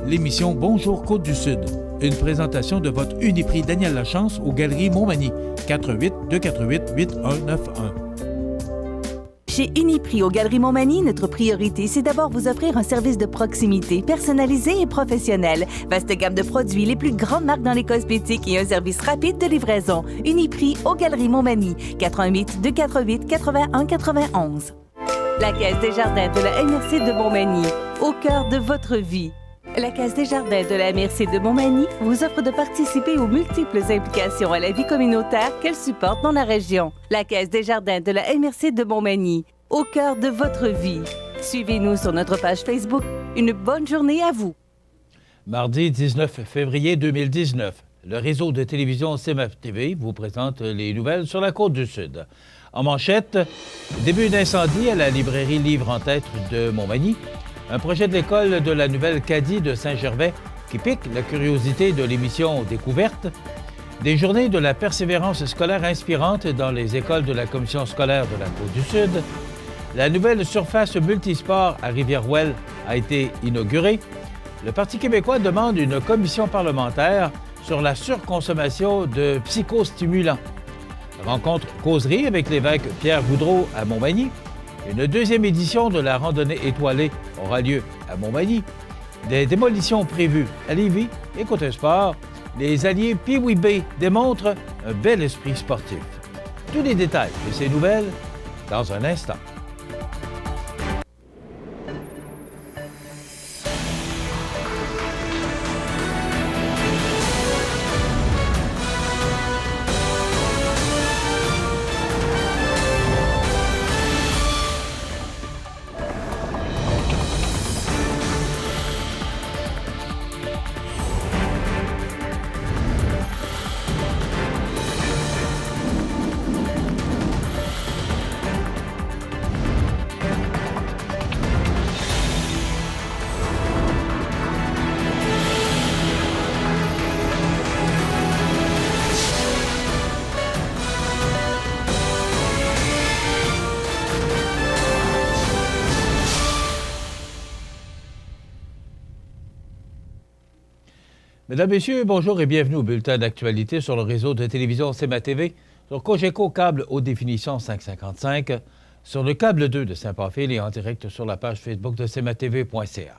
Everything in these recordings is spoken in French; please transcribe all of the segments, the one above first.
l'émission Bonjour Côte-du-Sud. Une présentation de votre Uniprix Daniel Lachance aux Galeries Montmagny. 418-248-8191. Chez Uniprix aux Galeries Montmagny, notre priorité, c'est d'abord vous offrir un service de proximité, personnalisé et professionnel. Vaste gamme de produits, les plus grandes marques dans les cosmétiques et un service rapide de livraison. Uniprix aux Galeries Montmagny. 418-248-8191. La Caisse des Jardins de la MRC de Montmagny, au cœur de votre vie. La Caisse des Jardins de la MRC de Montmagny vous offre de participer aux multiples implications à la vie communautaire qu'elle supporte dans la région. La Caisse des Jardins de la MRC de Montmagny, au cœur de votre vie. Suivez-nous sur notre page Facebook. Une bonne journée à vous. Mardi 19 février 2019, le réseau de télévision CMAC-TV vous présente les nouvelles sur la Côte-du-Sud. En manchette, début d'incendie à la librairie Livre en Tête de Montmagny. Un projet de l'école de la Nouvelle-Acadie de Saint-Gervais qui pique la curiosité de l'émission Découverte. Des journées de la persévérance scolaire inspirante dans les écoles de la Commission scolaire de la Côte-du-Sud. La nouvelle surface multisport à Rivière-Ouelle a été inaugurée. Le Parti québécois demande une commission parlementaire sur la surconsommation de psychostimulants. Rencontre causerie avec l'évêque Pierre Boudreau à Montmagny. Une deuxième édition de la randonnée étoilée aura lieu à Montmagny. Des démolitions prévues à Lévis et côté sport. Les alliés Pee-Wee démontrent un bel esprit sportif. Tous les détails de ces nouvelles dans un instant. Mesdames, Messieurs, bonjour et bienvenue au bulletin d'actualité sur le réseau de télévision CMA-TV, sur Cogeco câble haute définition 555, sur le câble 2 de Saint-Pamphile et en direct sur la page Facebook de cmatv.ca.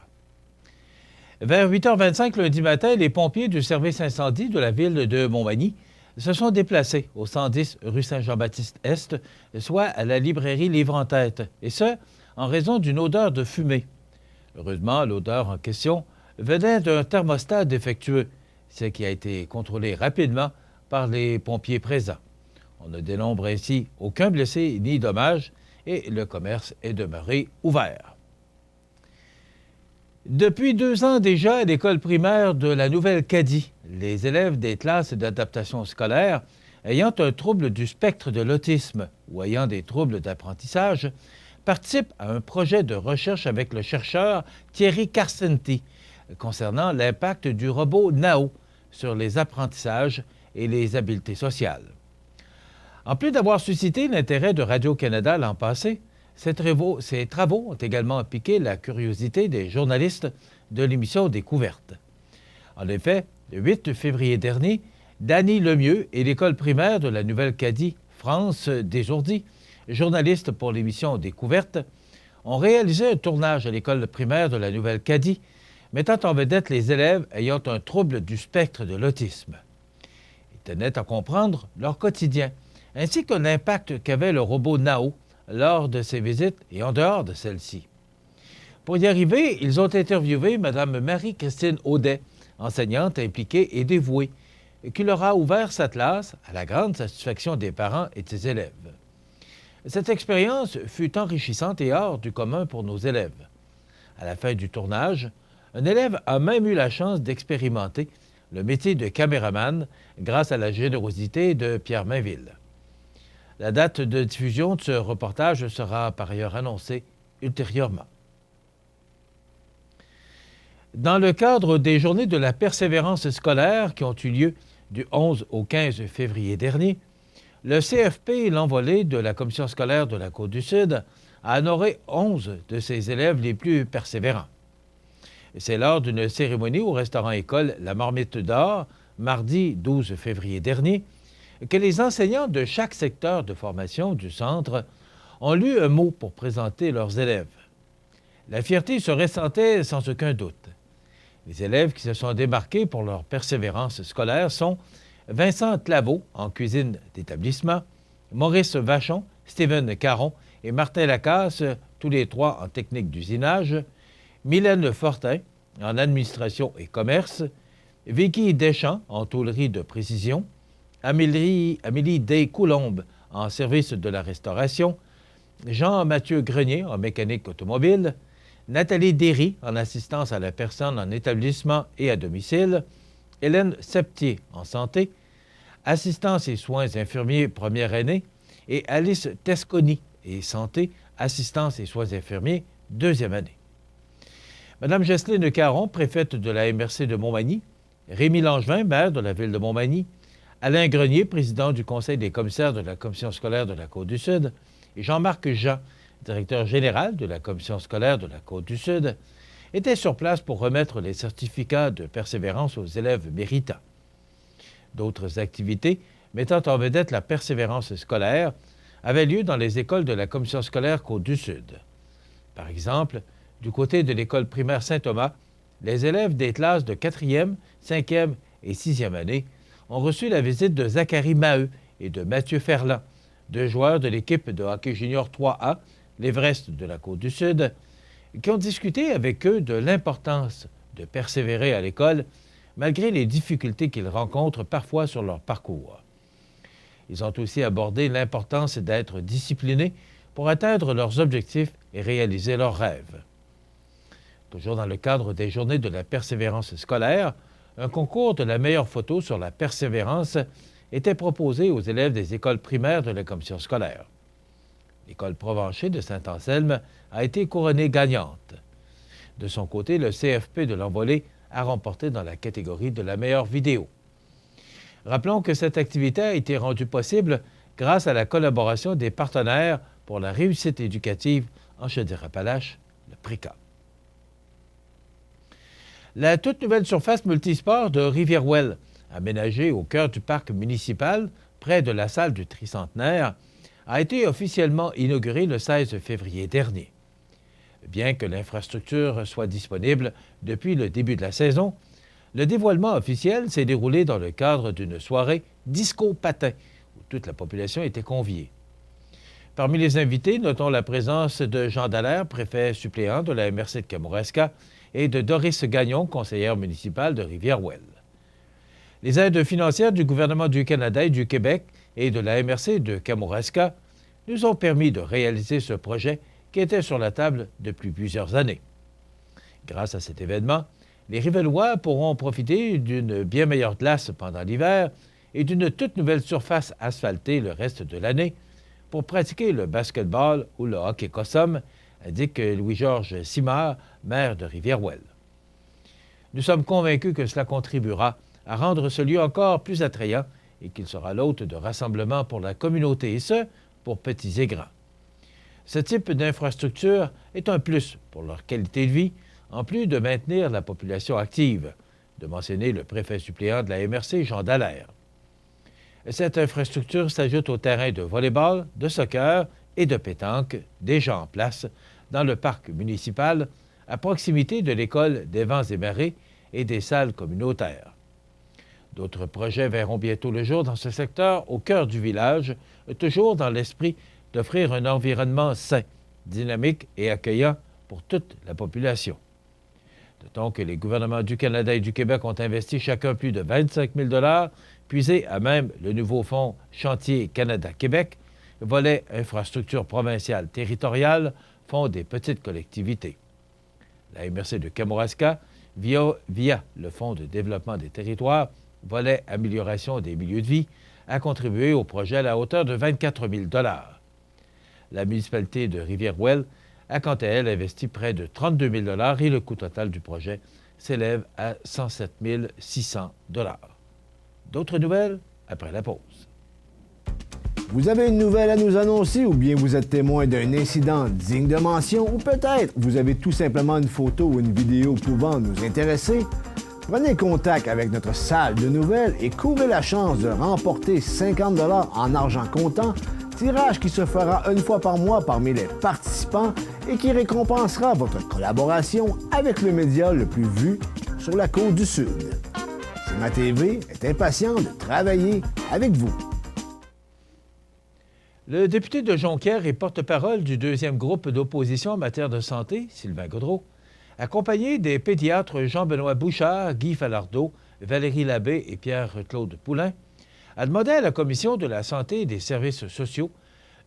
Vers 8h25 lundi matin, les pompiers du service incendie de la ville de Montmagny se sont déplacés au 110 rue Saint-Jean-Baptiste-Est, soit à la librairie Livre en Tête, et ce, en raison d'une odeur de fumée. Heureusement, l'odeur en question venait d'un thermostat défectueux, ce qui a été contrôlé rapidement par les pompiers présents. On ne dénombre ainsi aucun blessé ni dommage et le commerce est demeuré ouvert. Depuis 2 ans déjà, à l'école primaire de la Nouvelle-Acadie, les élèves des classes d'adaptation scolaire ayant un trouble du spectre de l'autisme ou ayant des troubles d'apprentissage participent à un projet de recherche avec le chercheur Thierry Carcenti concernant l'impact du robot Nao sur les apprentissages et les habiletés sociales. En plus d'avoir suscité l'intérêt de Radio-Canada l'an passé, ces travaux ont également piqué la curiosité des journalistes de l'émission Découverte. En effet, le 8 février dernier, Dany Lemieux et l'école primaire de la Nouvelle-Acadie, France Desjardins, journaliste pour l'émission Découverte, ont réalisé un tournage à l'école primaire de la Nouvelle-Acadie mettant en vedette les élèves ayant un trouble du spectre de l'autisme. Ils tenaient à comprendre leur quotidien, ainsi que l'impact qu'avait le robot Nao lors de ces visites et en dehors de celles-ci. Pour y arriver, ils ont interviewé Mme Marie-Christine Audet, enseignante impliquée et dévouée, qui leur a ouvert sa classe à la grande satisfaction des parents et des élèves. Cette expérience fut enrichissante et hors du commun pour nos élèves. À la fin du tournage, un élève a même eu la chance d'expérimenter le métier de caméraman grâce à la générosité de Pierre Mainville. La date de diffusion de ce reportage sera par ailleurs annoncée ultérieurement. Dans le cadre des Journées de la persévérance scolaire qui ont eu lieu du 11 au 15 février dernier, le CFP, l'envolée de la Commission scolaire de la Côte-du-Sud, a honoré 11 de ses élèves les plus persévérants. C'est lors d'une cérémonie au restaurant-école La Marmite d'Or, mardi 12 février dernier, que les enseignants de chaque secteur de formation du centre ont lu un mot pour présenter leurs élèves. La fierté se ressentait sans aucun doute. Les élèves qui se sont démarqués pour leur persévérance scolaire sont Vincent Claveau, en cuisine d'établissement, Maurice Vachon, Steven Caron et Martin Lacasse, tous les trois en technique d'usinage, Mylène Fortin, en administration et commerce, Vicky Deschamps, en tôlerie de précision, Amélie Day-Coulombe, en service de la restauration, Jean-Mathieu Grenier, en mécanique automobile, Nathalie Derry, en assistance à la personne en établissement et à domicile, Hélène Septier, en santé, assistance et soins infirmiers première année, et Alice Tesconi, et santé, assistance et soins infirmiers deuxième année. Mme Jocelyne Caron, préfète de la MRC de Montmagny, Rémi Langevin, maire de la ville de Montmagny, Alain Grenier, président du Conseil des commissaires de la Commission scolaire de la Côte-du-Sud, et Jean-Marc Jean, directeur général de la Commission scolaire de la Côte-du-Sud, étaient sur place pour remettre les certificats de persévérance aux élèves méritants. D'autres activités mettant en vedette la persévérance scolaire avaient lieu dans les écoles de la Commission scolaire Côte-du-Sud. Par exemple, du côté de l'école primaire Saint-Thomas, les élèves des classes de 4e, 5e et 6e année ont reçu la visite de Zachary Maheu et de Mathieu Ferland, deux joueurs de l'équipe de hockey junior 3A, l'Everest de la Côte-du-Sud, qui ont discuté avec eux de l'importance de persévérer à l'école malgré les difficultés qu'ils rencontrent parfois sur leur parcours. Ils ont aussi abordé l'importance d'être disciplinés pour atteindre leurs objectifs et réaliser leurs rêves. Toujours dans le cadre des Journées de la persévérance scolaire, un concours de la meilleure photo sur la persévérance était proposé aux élèves des écoles primaires de la commission scolaire. L'école Provencher de Saint-Anselme a été couronnée gagnante. De son côté, le CFP de l'Envolée a remporté dans la catégorie de la meilleure vidéo. Rappelons que cette activité a été rendue possible grâce à la collaboration des partenaires pour la réussite éducative en Chaudière-Appalaches, le PRICA. La toute nouvelle surface multisport de Rivière-Ouelle, aménagée au cœur du parc municipal, près de la salle du Tricentenaire, a été officiellement inaugurée le 16 février dernier. Bien que l'infrastructure soit disponible depuis le début de la saison, le dévoilement officiel s'est déroulé dans le cadre d'une soirée disco patin, où toute la population était conviée. Parmi les invités, notons la présence de Jean Dallaire, préfet suppléant de la MRC de Kamouraska, et de Doris Gagnon, conseillère municipale de Rivière-Ouelle. Les aides financières du gouvernement du Canada et du Québec et de la MRC de Kamouraska nous ont permis de réaliser ce projet qui était sur la table depuis plusieurs années. Grâce à cet événement, les Rivellois pourront profiter d'une bien meilleure glace pendant l'hiver et d'une toute nouvelle surface asphaltée le reste de l'année pour pratiquer le basketball ou le hockey cossum, indique Louis-Georges Simard, maire de Rivière-Ouelle. Nous sommes convaincus que cela contribuera à rendre ce lieu encore plus attrayant et qu'il sera l'hôte de rassemblement pour la communauté, et ce, pour petits et grands. Ce type d'infrastructure est un plus pour leur qualité de vie, en plus de maintenir la population active, de mentionner le préfet suppléant de la MRC, Jean Dallaire. Cette infrastructure s'ajoute aux terrains de volley-ball, de soccer et de pétanque déjà en place dans le parc municipal à proximité de l'école des Vents et Marées et des salles communautaires. D'autres projets verront bientôt le jour dans ce secteur au cœur du village, toujours dans l'esprit d'offrir un environnement sain, dynamique et accueillant pour toute la population. Notons que les gouvernements du Canada et du Québec ont investi chacun plus de 25 000 $ puisés à même le nouveau fonds Chantier Canada-Québec, volet infrastructure provinciale territoriale, fonds des petites collectivités. La MRC de Kamouraska, via le Fonds de développement des territoires, volet amélioration des milieux de vie, a contribué au projet à la hauteur de 24 000 $. La municipalité de Rivière-Ouelle a quant à elle investi près de 32 000 $ et le coût total du projet s'élève à 107 600 $. D'autres nouvelles après la pause. Vous avez une nouvelle à nous annoncer ou bien vous êtes témoin d'un incident digne de mention ou peut-être vous avez tout simplement une photo ou une vidéo pouvant nous intéresser? Prenez contact avec notre salle de nouvelles et courez la chance de remporter 50 $ en argent comptant, tirage qui se fera une fois par mois parmi les participants et qui récompensera votre collaboration avec le média le plus vu sur la côte du Sud. CIMA TV est impatient de travailler avec vous. Le député de Jonquière et porte-parole du deuxième groupe d'opposition en matière de santé, Sylvain Gaudreault, accompagné des pédiatres Jean-Benoît Bouchard, Guy Falardeau, Valérie Labbé et Pierre-Claude Poulain, a demandé à la Commission de la santé et des services sociaux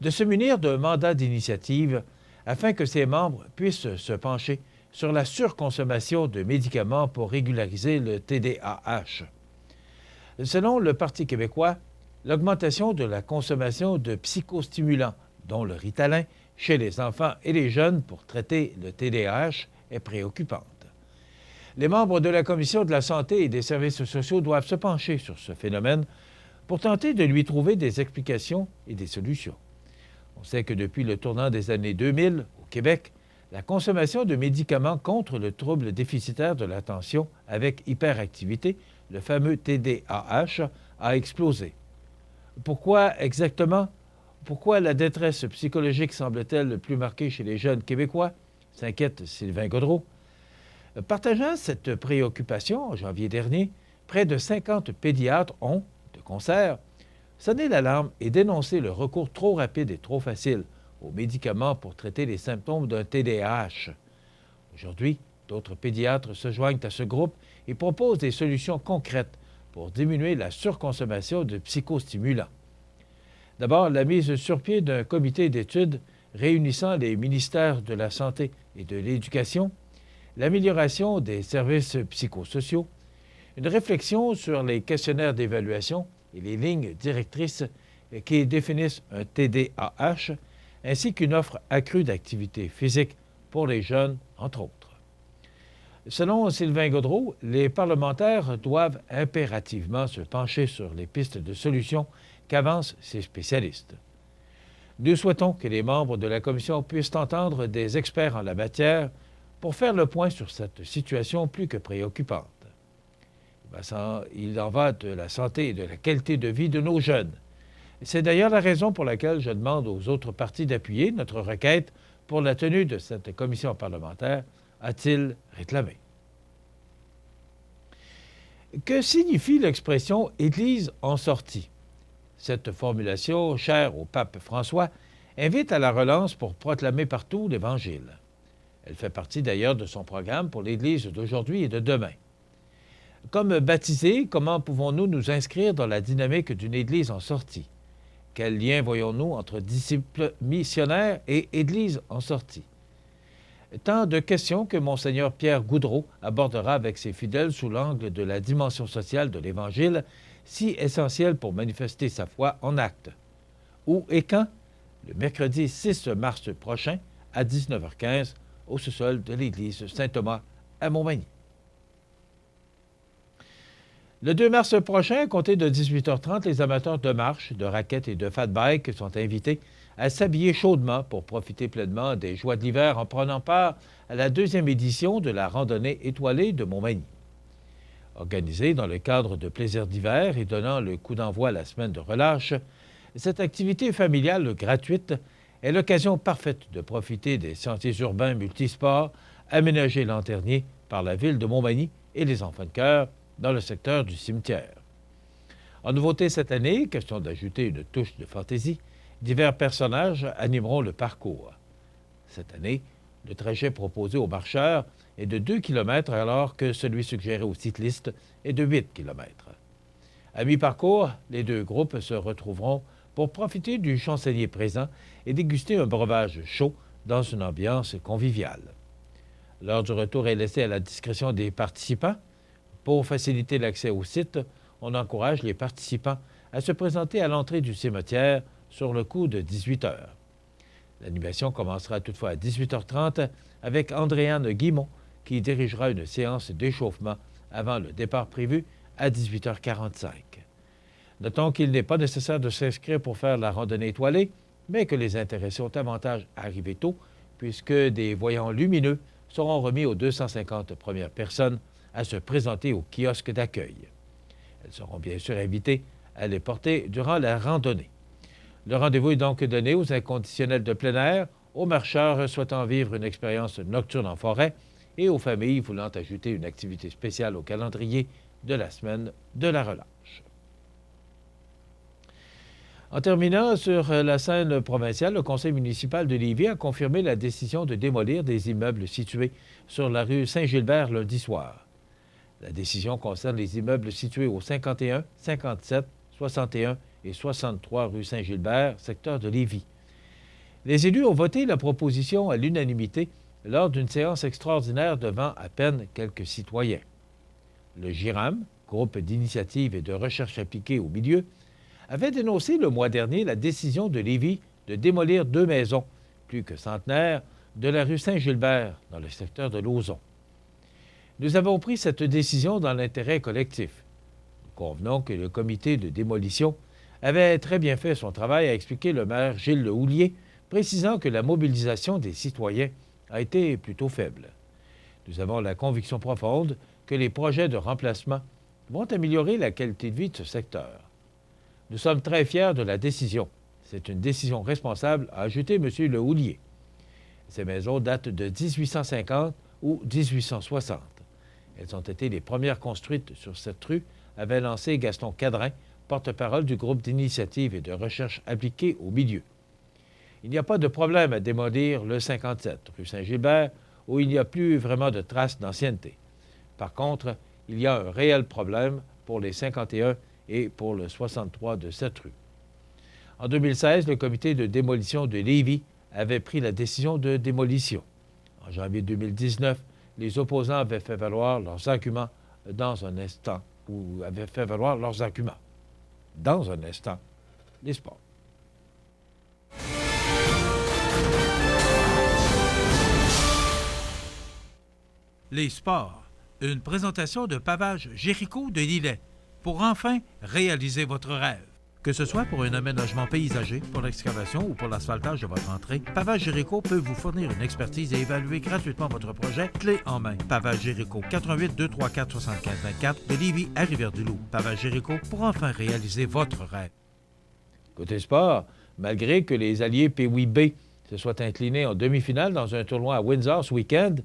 de se munir d'un mandat d'initiative afin que ses membres puissent se pencher sur la surconsommation de médicaments pour régulariser le TDAH. Selon le Parti québécois, l'augmentation de la consommation de psychostimulants, dont le Ritalin, chez les enfants et les jeunes pour traiter le TDAH est préoccupante. Les membres de la Commission de la santé et des services sociaux doivent se pencher sur ce phénomène pour tenter de lui trouver des explications et des solutions. On sait que depuis le tournant des années 2000, au Québec, la consommation de médicaments contre le trouble déficitaire de l'attention avec hyperactivité, le fameux TDAH, a explosé. Pourquoi exactement? Pourquoi la détresse psychologique semble-t-elle plus marquée chez les jeunes Québécois? S'inquiète Sylvain Gaudreault. Partageant cette préoccupation, en janvier dernier, près de 50 pédiatres ont, de concert, sonné l'alarme et dénoncé le recours trop rapide et trop facile aux médicaments pour traiter les symptômes d'un TDAH. Aujourd'hui, d'autres pédiatres se joignent à ce groupe et proposent des solutions concrètes pour diminuer la surconsommation de psychostimulants. D'abord, la mise sur pied d'un comité d'études réunissant les ministères de la Santé et de l'Éducation, l'amélioration des services psychosociaux, une réflexion sur les questionnaires d'évaluation et les lignes directrices qui définissent un TDAH, ainsi qu'une offre accrue d'activité physique pour les jeunes, entre autres. Selon Sylvain Gaudreault, les parlementaires doivent impérativement se pencher sur les pistes de solutions qu'avancent ces spécialistes. Nous souhaitons que les membres de la Commission puissent entendre des experts en la matière pour faire le point sur cette situation plus que préoccupante. Il en va de la santé et de la qualité de vie de nos jeunes. C'est d'ailleurs la raison pour laquelle je demande aux autres partis d'appuyer notre requête pour la tenue de cette commission parlementaire, a-t-il réclamé. Que signifie l'expression « Église en sortie » ? Cette formulation, chère au pape François, invite à la relance pour proclamer partout l'Évangile. Elle fait partie d'ailleurs de son programme pour l'Église d'aujourd'hui et de demain. Comme baptisés, comment pouvons-nous nous inscrire dans la dynamique d'une Église en sortie? Quel lien voyons-nous entre disciples missionnaires et Église en sortie? Tant de questions que Monseigneur Pierre Gaudreault abordera avec ses fidèles sous l'angle de la dimension sociale de l'Évangile, si essentielle pour manifester sa foi en actes. Où et quand? Le mercredi 6 mars prochain, à 19h15, au sous-sol de l'église Saint-Thomas à Montmagny. Le 2 mars prochain, à compter de 18h30, les amateurs de marche, de raquettes et de fat bike sont invités à s'habiller chaudement pour profiter pleinement des joies de l'hiver en prenant part à la 2e édition de la randonnée étoilée de Montmagny. Organisée dans le cadre de Plaisirs d'hiver et donnant le coup d'envoi à la semaine de relâche, cette activité familiale gratuite est l'occasion parfaite de profiter des sentiers urbains multisports aménagés l'an dernier par la ville de Montmagny et les enfants de cœur dans le secteur du cimetière. En nouveauté cette année, question d'ajouter une touche de fantaisie, divers personnages animeront le parcours. Cette année, le trajet proposé aux marcheurs est de 2 km alors que celui suggéré aux cyclistes est de 8 km. À mi-parcours, les deux groupes se retrouveront pour profiter du chansonnier présent et déguster un breuvage chaud dans une ambiance conviviale. L'heure du retour est laissée à la discrétion des participants. Pour faciliter l'accès au site, on encourage les participants à se présenter à l'entrée du cimetière sur le coup de 18 h. L'animation commencera toutefois à 18h30 avec Andréane Guimont qui dirigera une séance d'échauffement avant le départ prévu à 18h45. Notons qu'il n'est pas nécessaire de s'inscrire pour faire la randonnée étoilée, mais que les intéressés ont avantage à arriver tôt, puisque des voyants lumineux seront remis aux 250 premières personnes à se présenter au kiosque d'accueil. Elles seront bien sûr invitées à les porter durant la randonnée. Le rendez-vous est donc donné aux inconditionnels de plein air, aux marcheurs souhaitant vivre une expérience nocturne en forêt et aux familles voulant ajouter une activité spéciale au calendrier de la semaine de la relâche. En terminant, sur la scène provinciale, le conseil municipal de Lévis a confirmé la décision de démolir des immeubles situés sur la rue Saint-Gilbert lundi soir. La décision concerne les immeubles situés au 51, 57, 61 et 63 rue Saint-Gilbert, secteur de Lévis. Les élus ont voté la proposition à l'unanimité lors d'une séance extraordinaire devant à peine quelques citoyens. Le GIRAM, groupe d'initiative et de recherche appliquée au milieu, avait dénoncé le mois dernier la décision de Lévis de démolir 2 maisons, plus que centenaires, de la rue Saint-Gilbert, dans le secteur de Lauson. Nous avons pris cette décision dans l'intérêt collectif. Nous convenons que le comité de démolition avait très bien fait son travail, a expliqué le maire Gilles Lehoulier, précisant que la mobilisation des citoyens a été plutôt faible. Nous avons la conviction profonde que les projets de remplacement vont améliorer la qualité de vie de ce secteur. Nous sommes très fiers de la décision. C'est une décision responsable, a ajouté M. Lehoulier. Ces maisons datent de 1850 ou 1860. Elles ont été les premières construites sur cette rue, avait lancé Gaston Cadrin, porte-parole du groupe d'initiative et de recherche appliquée au milieu. Il n'y a pas de problème à démolir le 57, rue Saint-Gilbert, où il n'y a plus vraiment de traces d'ancienneté. Par contre, il y a un réel problème pour les 51 et pour le 63 de cette rue. En 2016, le comité de démolition de Lévis avait pris la décision de démolition. En janvier 2019, les opposants avaient fait valoir leurs arguments dans un instant, les sports. Les sports, une présentation de Pavage Jéricho de Lillet, pour enfin réaliser votre rêve. Que ce soit pour un aménagement paysager, pour l'excavation ou pour l'asphaltage de votre entrée, Pavage Jéricho peut vous fournir une expertise et évaluer gratuitement votre projet clé en main. Pavage Jéricho, 88 234 75 24 de Lévis à Rivière-du-Loup. Pavage Jéricho pour enfin réaliser votre rêve. Côté sport, malgré que les alliés Pee-Wee B se soient inclinés en demi-finale dans un tournoi à Windsor ce week-end,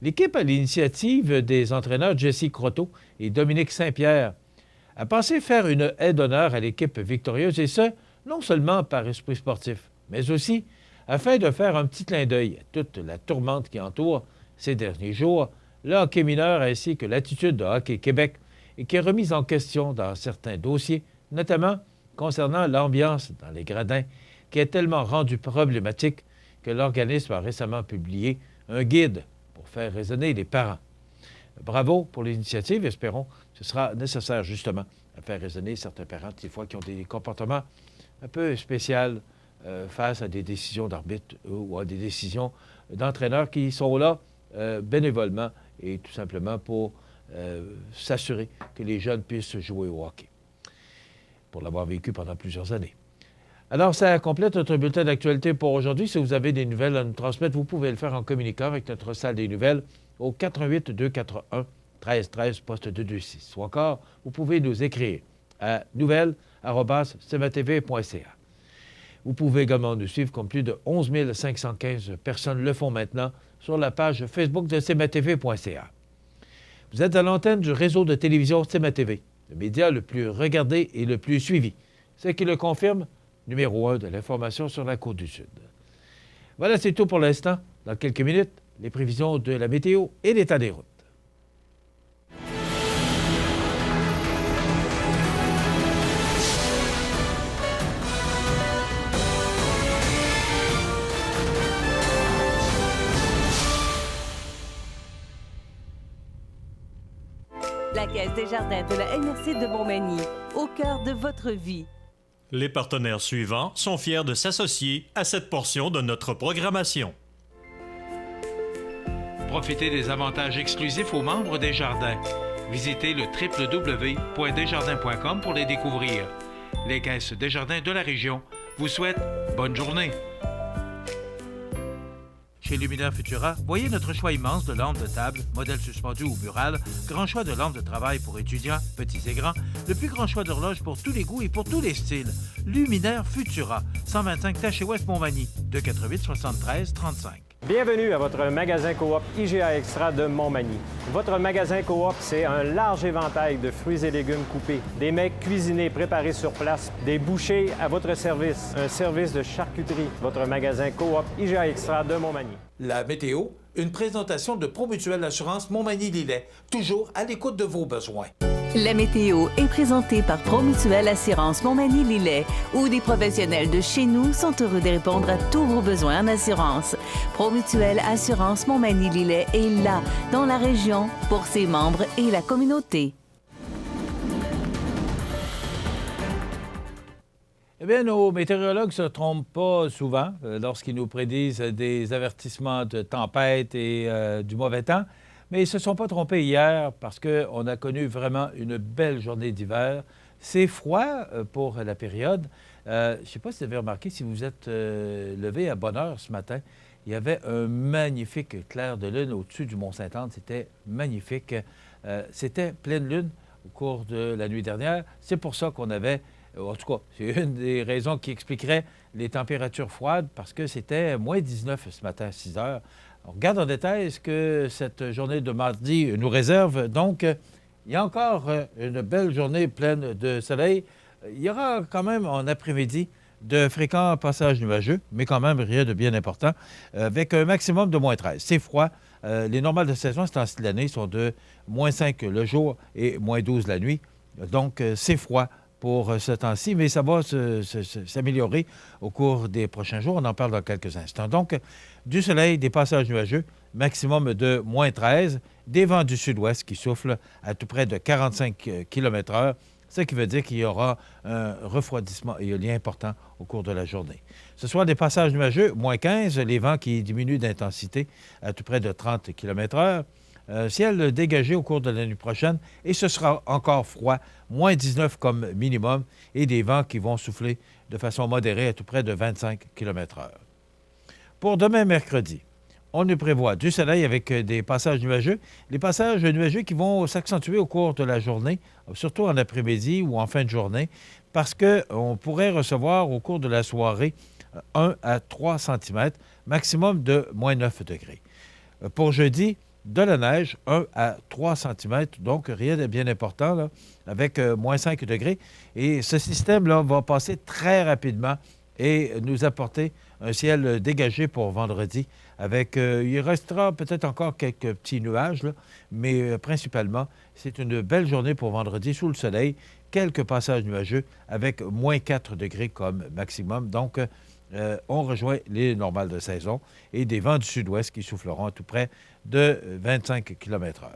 l'équipe à l'initiative des entraîneurs Jesse Croteau et Dominique Saint-Pierre a pensé faire une aide d'honneur à l'équipe victorieuse, et ce, non seulement par esprit sportif, mais aussi afin de faire un petit clin d'œil à toute la tourmente qui entoure ces derniers jours le hockey mineur ainsi que l'attitude de Hockey Québec et qui est remise en question dans certains dossiers, notamment concernant l'ambiance dans les gradins qui est tellement rendue problématique que l'organisme a récemment publié un guide pour faire raisonner les parents. Bravo pour l'initiative. Espérons que ce sera nécessaire, justement, à faire raisonner certains parents, des fois, qui ont des comportements un peu spéciaux face à des décisions d'arbitre ou à des décisions d'entraîneurs qui sont là bénévolement et tout simplement pour s'assurer que les jeunes puissent jouer au hockey, pour l'avoir vécu pendant plusieurs années. Alors, ça complète notre bulletin d'actualité pour aujourd'hui. Si vous avez des nouvelles à nous transmettre, vous pouvez le faire en communiquant avec notre salle des nouvelles au 88 241 13 13 poste 226. Ou encore, vous pouvez nous écrire à nouvelles@cmatv.ca. Vous pouvez également nous suivre comme plus de 11 515 personnes le font maintenant sur la page Facebook de cmatv.ca. Vous êtes à l'antenne du réseau de télévision CMA-TV, le média le plus regardé et le plus suivi. Ce qui le confirme, numéro 1 de l'information sur la Côte-du-Sud. Voilà, c'est tout pour l'instant. Dans quelques minutes, les prévisions de la météo et l'état des routes. La Caisse des Jardins de la MRC de Montmagny, au cœur de votre vie. Les partenaires suivants sont fiers de s'associer à cette portion de notre programmation. Profitez des avantages exclusifs aux membres des Jardins. Visitez le www.desjardins.com pour les découvrir. Les Caisses Desjardins de la région vous souhaitent bonne journée. Chez Luminaire Futura, voyez notre choix immense de lampes de table, modèles suspendus ou murales, grand choix de lampes de travail pour étudiants, petits et grands, le plus grand choix d'horloges pour tous les goûts et pour tous les styles. Luminaire Futura, 125 Taché Ouest Montmagny, 248 73 35. Bienvenue à votre magasin Coop IGA Extra de Montmagny. Votre magasin Coop, c'est un large éventail de fruits et légumes coupés, des mets cuisinés préparés sur place, des bouchées à votre service, un service de charcuterie. Votre magasin Coop IGA Extra de Montmagny. La météo, une présentation de Promutuelle Assurance Montmagny-Lillet, toujours à l'écoute de vos besoins. La météo est présentée par Promutuelle Assurance Montmagny-Lillet, où des professionnels de chez nous sont heureux de répondre à tous vos besoins en assurance. Promutuelle Assurance Montmagny-Lillet est là, dans la région, pour ses membres et la communauté. Eh bien, nos météorologues ne se trompent pas souvent lorsqu'ils nous prédisent des avertissements de tempête et du mauvais temps. Mais ils ne se sont pas trompés hier parce qu'on a connu vraiment une belle journée d'hiver. C'est froid pour la période. Je ne sais pas si vous avez remarqué, si vous êtes levé à bonne heure ce matin, il y avait un magnifique clair de lune au-dessus du Mont-Sainte-Anne. C'était magnifique. C'était pleine lune au cours de la nuit dernière. C'est pour ça qu'on avait, en tout cas, c'est une des raisons qui expliquerait les températures froides parce que c'était moins 19 ce matin à 6 heures. On regarde en détail ce que cette journée de mardi nous réserve. Donc, il y a encore une belle journée pleine de soleil. Il y aura quand même en après-midi de fréquents passages nuageux, mais quand même rien de bien important, avec un maximum de moins 13. C'est froid. Les normales de saison, ce temps-ci de l'année, sont de moins 5 le jour et moins 12 la nuit. Donc, c'est froid pour ce temps-ci, mais ça va s'améliorer au cours des prochains jours. On en parle dans quelques instants. Donc, du soleil, des passages nuageux, maximum de moins 13, des vents du sud-ouest qui soufflent à tout près de 45 km/h, ce qui veut dire qu'il y aura un refroidissement éolien important au cours de la journée. Ce soir, des passages nuageux, moins 15, les vents qui diminuent d'intensité à tout près de 30 km/h. Ciel dégagé au cours de la nuit prochaine et ce sera encore froid, moins 19 comme minimum et des vents qui vont souffler de façon modérée à tout près de 25 km/h. Pour demain, mercredi, on nous prévoit du soleil avec des passages nuageux. Les passages nuageux qui vont s'accentuer au cours de la journée, surtout en après-midi ou en fin de journée, parce qu'on pourrait recevoir au cours de la soirée 1 à 3 cm, maximum de moins 9 degrés. Pour jeudi, de la neige, 1 à 3 cm, donc rien de bien important, là, avec moins 5 degrés. Et ce système-là va passer très rapidement et nous apporter un ciel dégagé pour vendredi. Il restera peut-être encore quelques petits nuages, là, mais principalement, c'est une belle journée pour vendredi sous le soleil. Quelques passages nuageux avec moins 4 degrés comme maximum. Donc, on rejoint les normales de saison et des vents du sud-ouest qui souffleront à tout près de 25 km/h.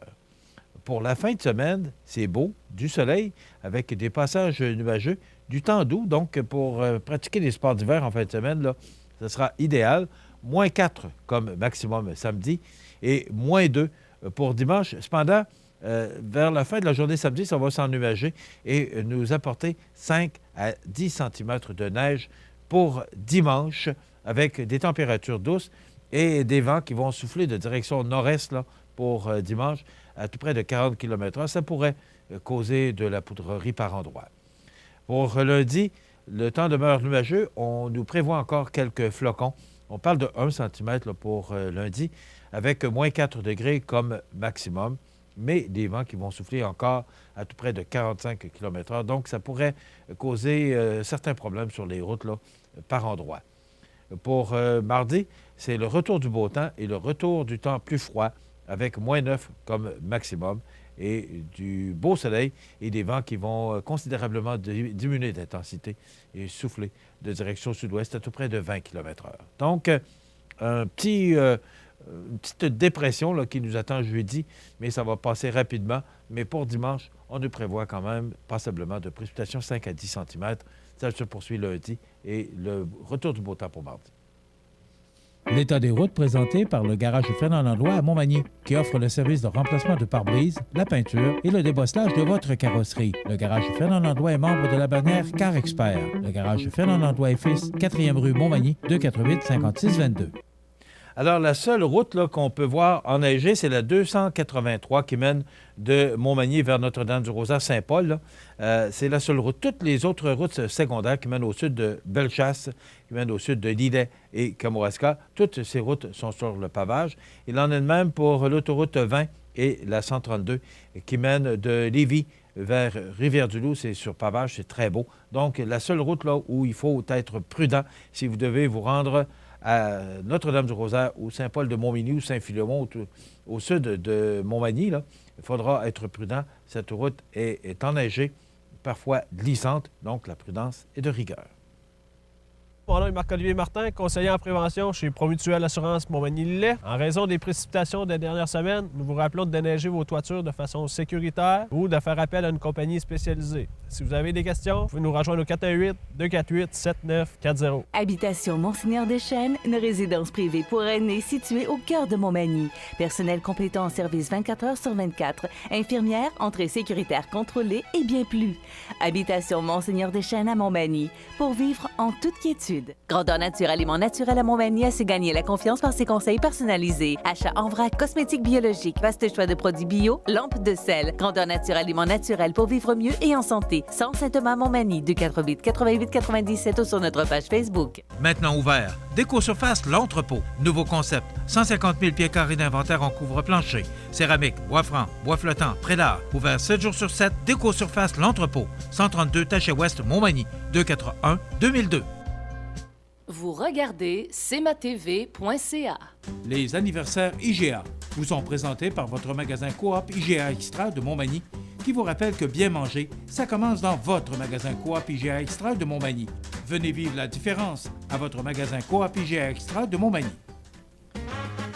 Pour la fin de semaine, c'est beau, du soleil avec des passages nuageux, du temps doux. Donc, pour pratiquer les sports d'hiver en fin de semaine, là, ce sera idéal. Moins 4 comme maximum samedi et moins 2 pour dimanche. Cependant, vers la fin de la journée samedi, ça va s'ennuager et nous apporter 5 à 10 cm de neige pour dimanche, avec des températures douces et des vents qui vont souffler de direction nord-est là, pour dimanche, à tout près de 40 km/h. Ça pourrait causer de la poudrerie par endroits. Pour lundi, le temps demeure nuageux. On nous prévoit encore quelques flocons. On parle de 1 cm là, pour lundi, avec moins 4 degrés comme maximum, mais des vents qui vont souffler encore à tout près de 45 km/h. Donc, ça pourrait causer certains problèmes sur les routes là, par endroits. Pour mardi, c'est le retour du beau temps et le retour du temps plus froid, avec moins 9 comme maximum, et du beau soleil et des vents qui vont considérablement diminuer d'intensité et souffler de direction sud-ouest à tout près de 20 km/h. Donc, une petite dépression là, qui nous attend jeudi, mais ça va passer rapidement. Mais pour dimanche, on nous prévoit quand même passablement de précipitations 5 à 10 cm. Ça se poursuit lundi et le retour du beau temps pour mardi. L'état des routes présenté par le garage Fernand Landlois à Montmagny, qui offre le service de remplacement de pare-brise, la peinture et le débosselage de votre carrosserie. Le garage Fernand Landlois est membre de la bannière Car Expert. Le garage Fernand Landlois et Fils, 4e rue Montmagny, 248-5622. Alors, la seule route là, qu'on peut voir enneigée, c'est la 283 qui mène de Montmagny vers Notre-Dame-du-Rosaire-Saint-Paul. C'est la seule route. Toutes les autres routes secondaires qui mènent au sud de Bellechasse, qui mènent au sud de Lillet et Kamouraska, toutes ces routes sont sur le pavage. Il en est de même pour l'autoroute 20 et la 132 qui mènent de Lévis vers Rivière-du-Loup. C'est sur pavage, c'est très beau. Donc, la seule route là où il faut être prudent si vous devez vous rendre à Notre-Dame-du-Rosaire ou Saint-Paul-de-Montmagny ou Saint-Philémon au sud de Montmagny, là, il faudra être prudent. Cette route est enneigée, parfois glissante, donc la prudence est de rigueur. Mon nom est Marc-Olivier Martin, conseiller en prévention chez Promutuelle Assurance Montmagny-Lillet. En raison des précipitations des dernières semaines, nous vous rappelons de déneiger vos toitures de façon sécuritaire ou de faire appel à une compagnie spécialisée. Si vous avez des questions, vous pouvez nous rejoindre au 418-248-7940. Habitation Monseigneur Deschênes, une résidence privée pour aînés située au cœur de Montmagny. Personnel complétant en service 24 heures sur 24. Infirmière, entrée sécuritaire contrôlée et bien plus. Habitation Monseigneur Deschênes à Montmagny. Pour vivre en toute quiétude. Grandeur Nature Aliments Naturels à Montmagny a su gagner la confiance par ses conseils personnalisés. Achat en vrac, cosmétiques biologiques, vaste choix de produits bio, lampes de sel. Grandeur Nature Aliments Naturels pour vivre mieux et en santé. Centre Saint-Thomas Montmagny, 248-88-97 ou sur notre page Facebook. Maintenant ouvert, Déco-Surface L'Entrepôt. Nouveau concept, 150 000 pieds carrés d'inventaire en couvre-plancher. Céramique, bois franc, bois flottant, prélat. Ouvert 7 jours sur 7, Déco-Surface L'Entrepôt. 132 Taché-Ouest Montmagny, 281-2002. Vous regardez cmatv.ca. Les anniversaires IGA vous sont présentés par votre magasin Coop IGA Extra de Montmagny, qui vous rappelle que bien manger, ça commence dans votre magasin Coop IGA Extra de Montmagny. Venez vivre la différence à votre magasin Coop IGA Extra de Montmagny.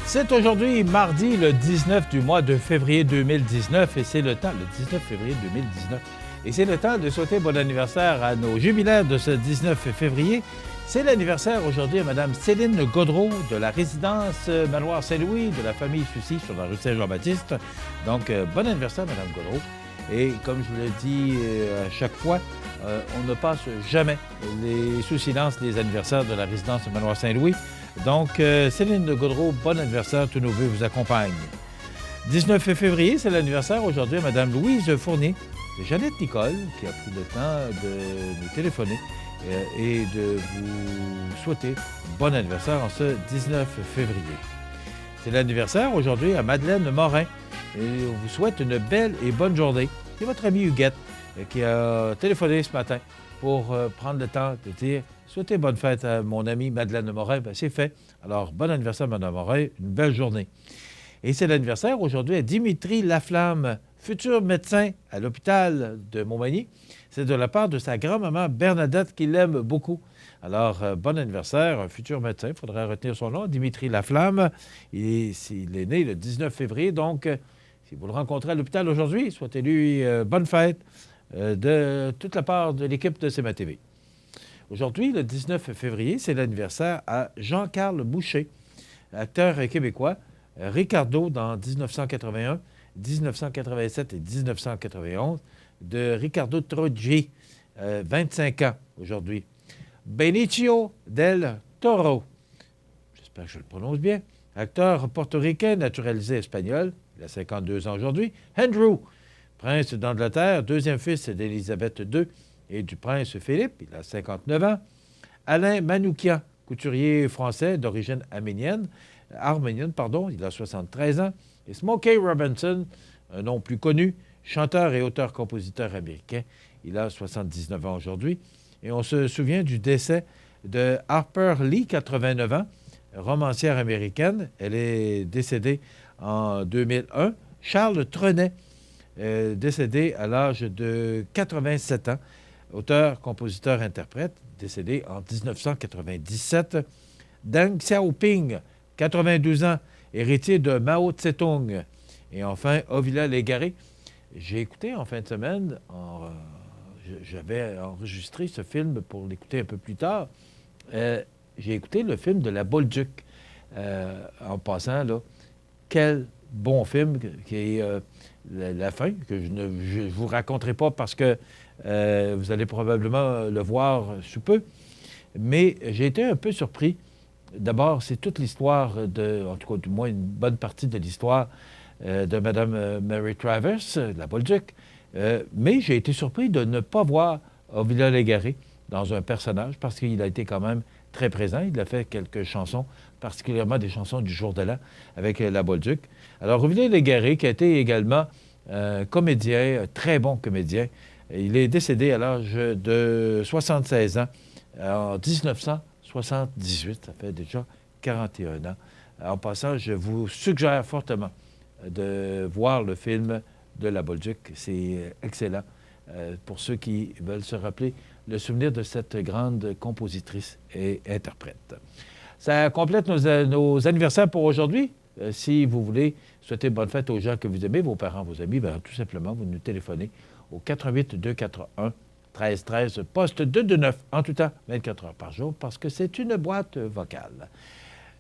C'est aujourd'hui mardi, le 19 du mois de février 2019, et c'est le temps, le 19 février 2019, et c'est le temps de souhaiter bon anniversaire à nos jubilaires de ce 19 février. C'est l'anniversaire aujourd'hui à Mme Céline Gaudreau de la résidence Manoir Saint-Louis de la famille Sucy sur la rue Saint-Jean-Baptiste. Donc, bon anniversaire, Mme Gaudreau. Et comme je vous le dis à chaque fois, on ne passe jamais sous silence les anniversaires de la résidence Manoir Saint-Louis. Donc, Céline Gaudreau, bon anniversaire, tous nos vœux vous accompagnent. 19 février, c'est l'anniversaire aujourd'hui à Mme Louise Fournier de Jeannette Nicole, qui a pris le temps de nous téléphoner et de vous souhaiter bon anniversaire en ce 19 février. C'est l'anniversaire aujourd'hui à Madeleine Morin et on vous souhaite une belle et bonne journée. C'est votre amie Huguette qui a téléphoné ce matin pour prendre le temps de dire « Souhaitez bonne fête à mon amie Madeleine Morin ». Ben, c'est fait. Alors, bon anniversaire, Mme Morin. Une belle journée. Et c'est l'anniversaire aujourd'hui à Dimitri Laflamme, futur médecin à l'hôpital de Montmagny. C'est de la part de sa grand-maman Bernadette qui l'aime beaucoup. Alors, bon anniversaire, un futur médecin, il faudrait retenir son nom, Dimitri Laflamme. Il est né le 19 février, donc si vous le rencontrez à l'hôpital aujourd'hui, souhaitez-lui bonne fête de toute la part de l'équipe de CMA-TV. Aujourd'hui, le 19 février, c'est l'anniversaire à Jean-Carl Boucher, acteur québécois, Ricardo dans 1981, 1987 et 1991, de Ricardo Troggi, 25 ans aujourd'hui. Benicio del Toro, j'espère que je le prononce bien, acteur portoricain naturalisé espagnol, il a 52 ans aujourd'hui. Andrew, prince d'Angleterre, deuxième fils d'Élisabeth II et du prince Philippe, il a 59 ans. Alain Manoukian, couturier français d'origine arménienne, il a 73 ans. Et Smokey Robinson, un nom plus connu, chanteur et auteur-compositeur américain, il a 79 ans aujourd'hui. Et on se souvient du décès de Harper Lee, 89 ans, romancière américaine. Elle est décédée en 2001. Charles Trenet, décédé à l'âge de 87 ans, auteur, compositeur, interprète, décédé en 1997. Deng Xiaoping, 92 ans, héritier de Mao Tse-tung. Et enfin, Ovila Légaré. J'ai écouté en fin de semaine, j'avais enregistré ce film pour l'écouter un peu plus tard. J'ai écouté le film de la Bolduc. En passant, là, quel bon film qui est la fin, que je ne vous raconterai pas parce que vous allez probablement le voir sous peu. Mais j'ai été un peu surpris. D'abord, c'est toute l'histoire en tout cas, du moins une bonne partie de l'histoire de Mme Mary Travers, la Bolduc. Mais j'ai été surpris de ne pas voir Ovidia Légaré dans un personnage parce qu'il a été quand même très présent. Il a fait quelques chansons, particulièrement des chansons du jour de l'an avec la Bolduc. Alors, Ovidia Légaré, qui a été également comédien, très bon comédien, il est décédé à l'âge de 76 ans en 1978. Ça fait déjà 41 ans. En passant, je vous suggère fortement de voir le film de la Bolduc. C'est excellent pour ceux qui veulent se rappeler le souvenir de cette grande compositrice et interprète. Ça complète nos anniversaires pour aujourd'hui. Si vous voulez souhaiter bonne fête aux gens que vous aimez, vos parents, vos amis, bien, tout simplement, vous nous téléphonez au 88 241 13 13, poste 229, en tout temps, 24 heures par jour, parce que c'est une boîte vocale.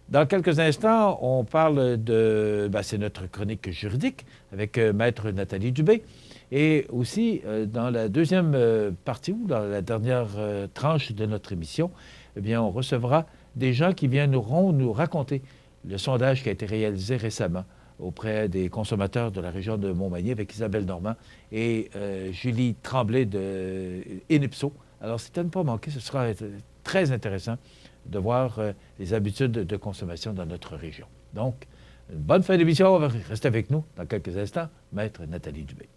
Dans quelques instants, on parle de... c'est notre chronique juridique avec Maître Nathalie Dubé. Et aussi, dans la deuxième partie, ou dans la dernière tranche de notre émission, eh bien, on recevra des gens qui viendront nous raconter le sondage qui a été réalisé récemment auprès des consommateurs de la région de Montmagny avec Isabelle Normand et Julie Tremblay de Inipso. Alors, c'est à ne pas manquer, ce sera très intéressant de voir les habitudes de consommation dans notre région. Donc, une bonne fin d'émission. Restez avec nous dans quelques instants. Maître Nathalie Dubé.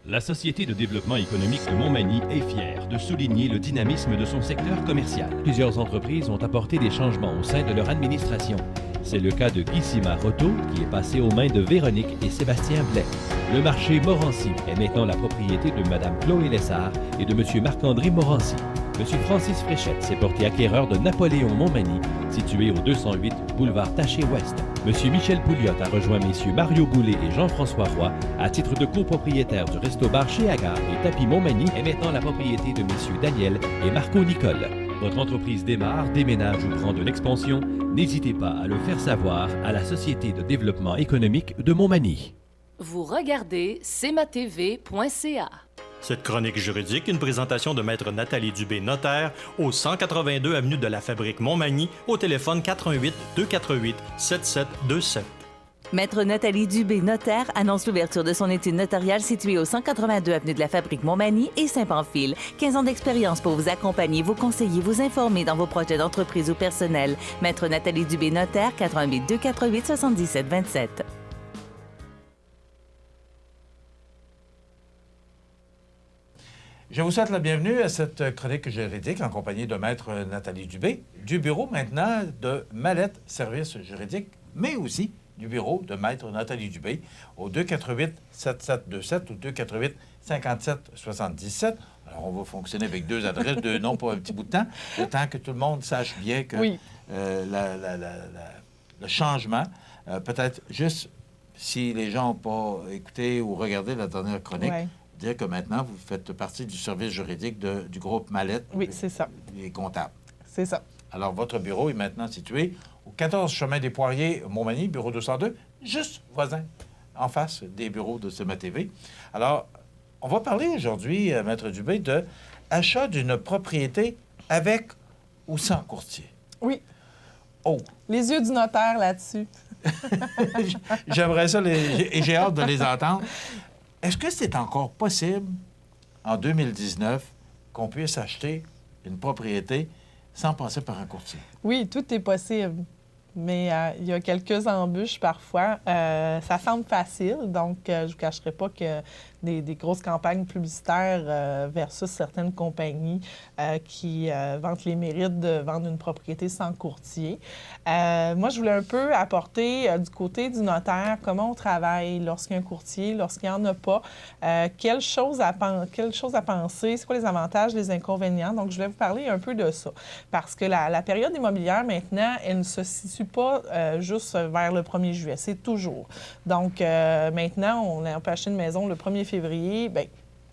La Société de développement économique de Montmagny est fière de souligner le dynamisme de son secteur commercial. Plusieurs entreprises ont apporté des changements au sein de leur administration. C'est le cas de Guy Simard-Otto, qui est passé aux mains de Véronique et Sébastien Blais. Le marché Morancy est maintenant la propriété de Mme Chloé Lessard et de M. Marc-André Morancy. M. Francis Fréchette s'est porté acquéreur de Napoléon Montmagny, situé au 208 boulevard Taché-Ouest. M. Michel Pouliot a rejoint messieurs Mario Boulay et Jean-François Roy à titre de copropriétaire du resto-bar chez Agar et Tapis Montmagny est maintenant la propriété de messieurs Daniel et Marco Nicole. Votre entreprise démarre, déménage ou prend de l'expansion, n'hésitez pas à le faire savoir à la Société de développement économique de Montmagny. Vous regardez cmatv.ca. Cette chronique juridique, une présentation de Maître Nathalie Dubé, notaire, au 182 avenue de la Fabrique Montmagny, au téléphone 418-248-7727. Maître Nathalie Dubé, notaire, annonce l'ouverture de son étude notariale située au 182 avenue de la Fabrique Montmagny et Saint-Pamphile. 15 ans d'expérience pour vous accompagner, vous conseiller, vous informer dans vos projets d'entreprise ou personnel. Maître Nathalie Dubé, notaire, 418-248-7727. Je vous souhaite la bienvenue à cette chronique juridique en compagnie de Maître Nathalie Dubé, du bureau maintenant de Mallette Services juridiques, mais aussi du bureau de Maître Nathalie Dubé au 248-7727 ou 248-5777. Alors, on va fonctionner avec deux adresses, deux noms pour un petit bout de temps, le temps que tout le monde sache bien que le changement, peut-être juste si les gens n'ont pas écouté ou regardé la dernière chronique, dire que maintenant, vous faites partie du service juridique du groupe Mallette. Oui, c'est ça. Les comptables. C'est ça. Alors, votre bureau est maintenant situé au 14 chemin des Poiriers, Montmagny, bureau 202, juste voisin, en face des bureaux de CMA-TV. Alors, on va parler aujourd'hui, Maître Dubé, de achat d'une propriété avec ou sans courtier. Oui. Oh! Les yeux du notaire là-dessus. J'aimerais ça et j'ai hâte de les entendre. Est-ce que c'est encore possible, en 2019, qu'on puisse acheter une propriété sans passer par un courtier? Oui, tout est possible. Mais il y a quelques embûches parfois. Ça semble facile, donc je ne vous cacherai pas que des grosses campagnes publicitaires versus certaines compagnies qui vantent les mérites de vendre une propriété sans courtier. Moi, je voulais un peu apporter du côté du notaire comment on travaille lorsqu'il y a un courtier, lorsqu'il n'y en a pas, quelles choses à penser, c'est quoi les avantages, les inconvénients. Donc, je voulais vous parler un peu de ça. Parce que la période immobilière, maintenant, elle ne se situe pas juste vers le 1er juillet, c'est toujours. Donc, maintenant, on peut acheter une maison le 1er février, bien,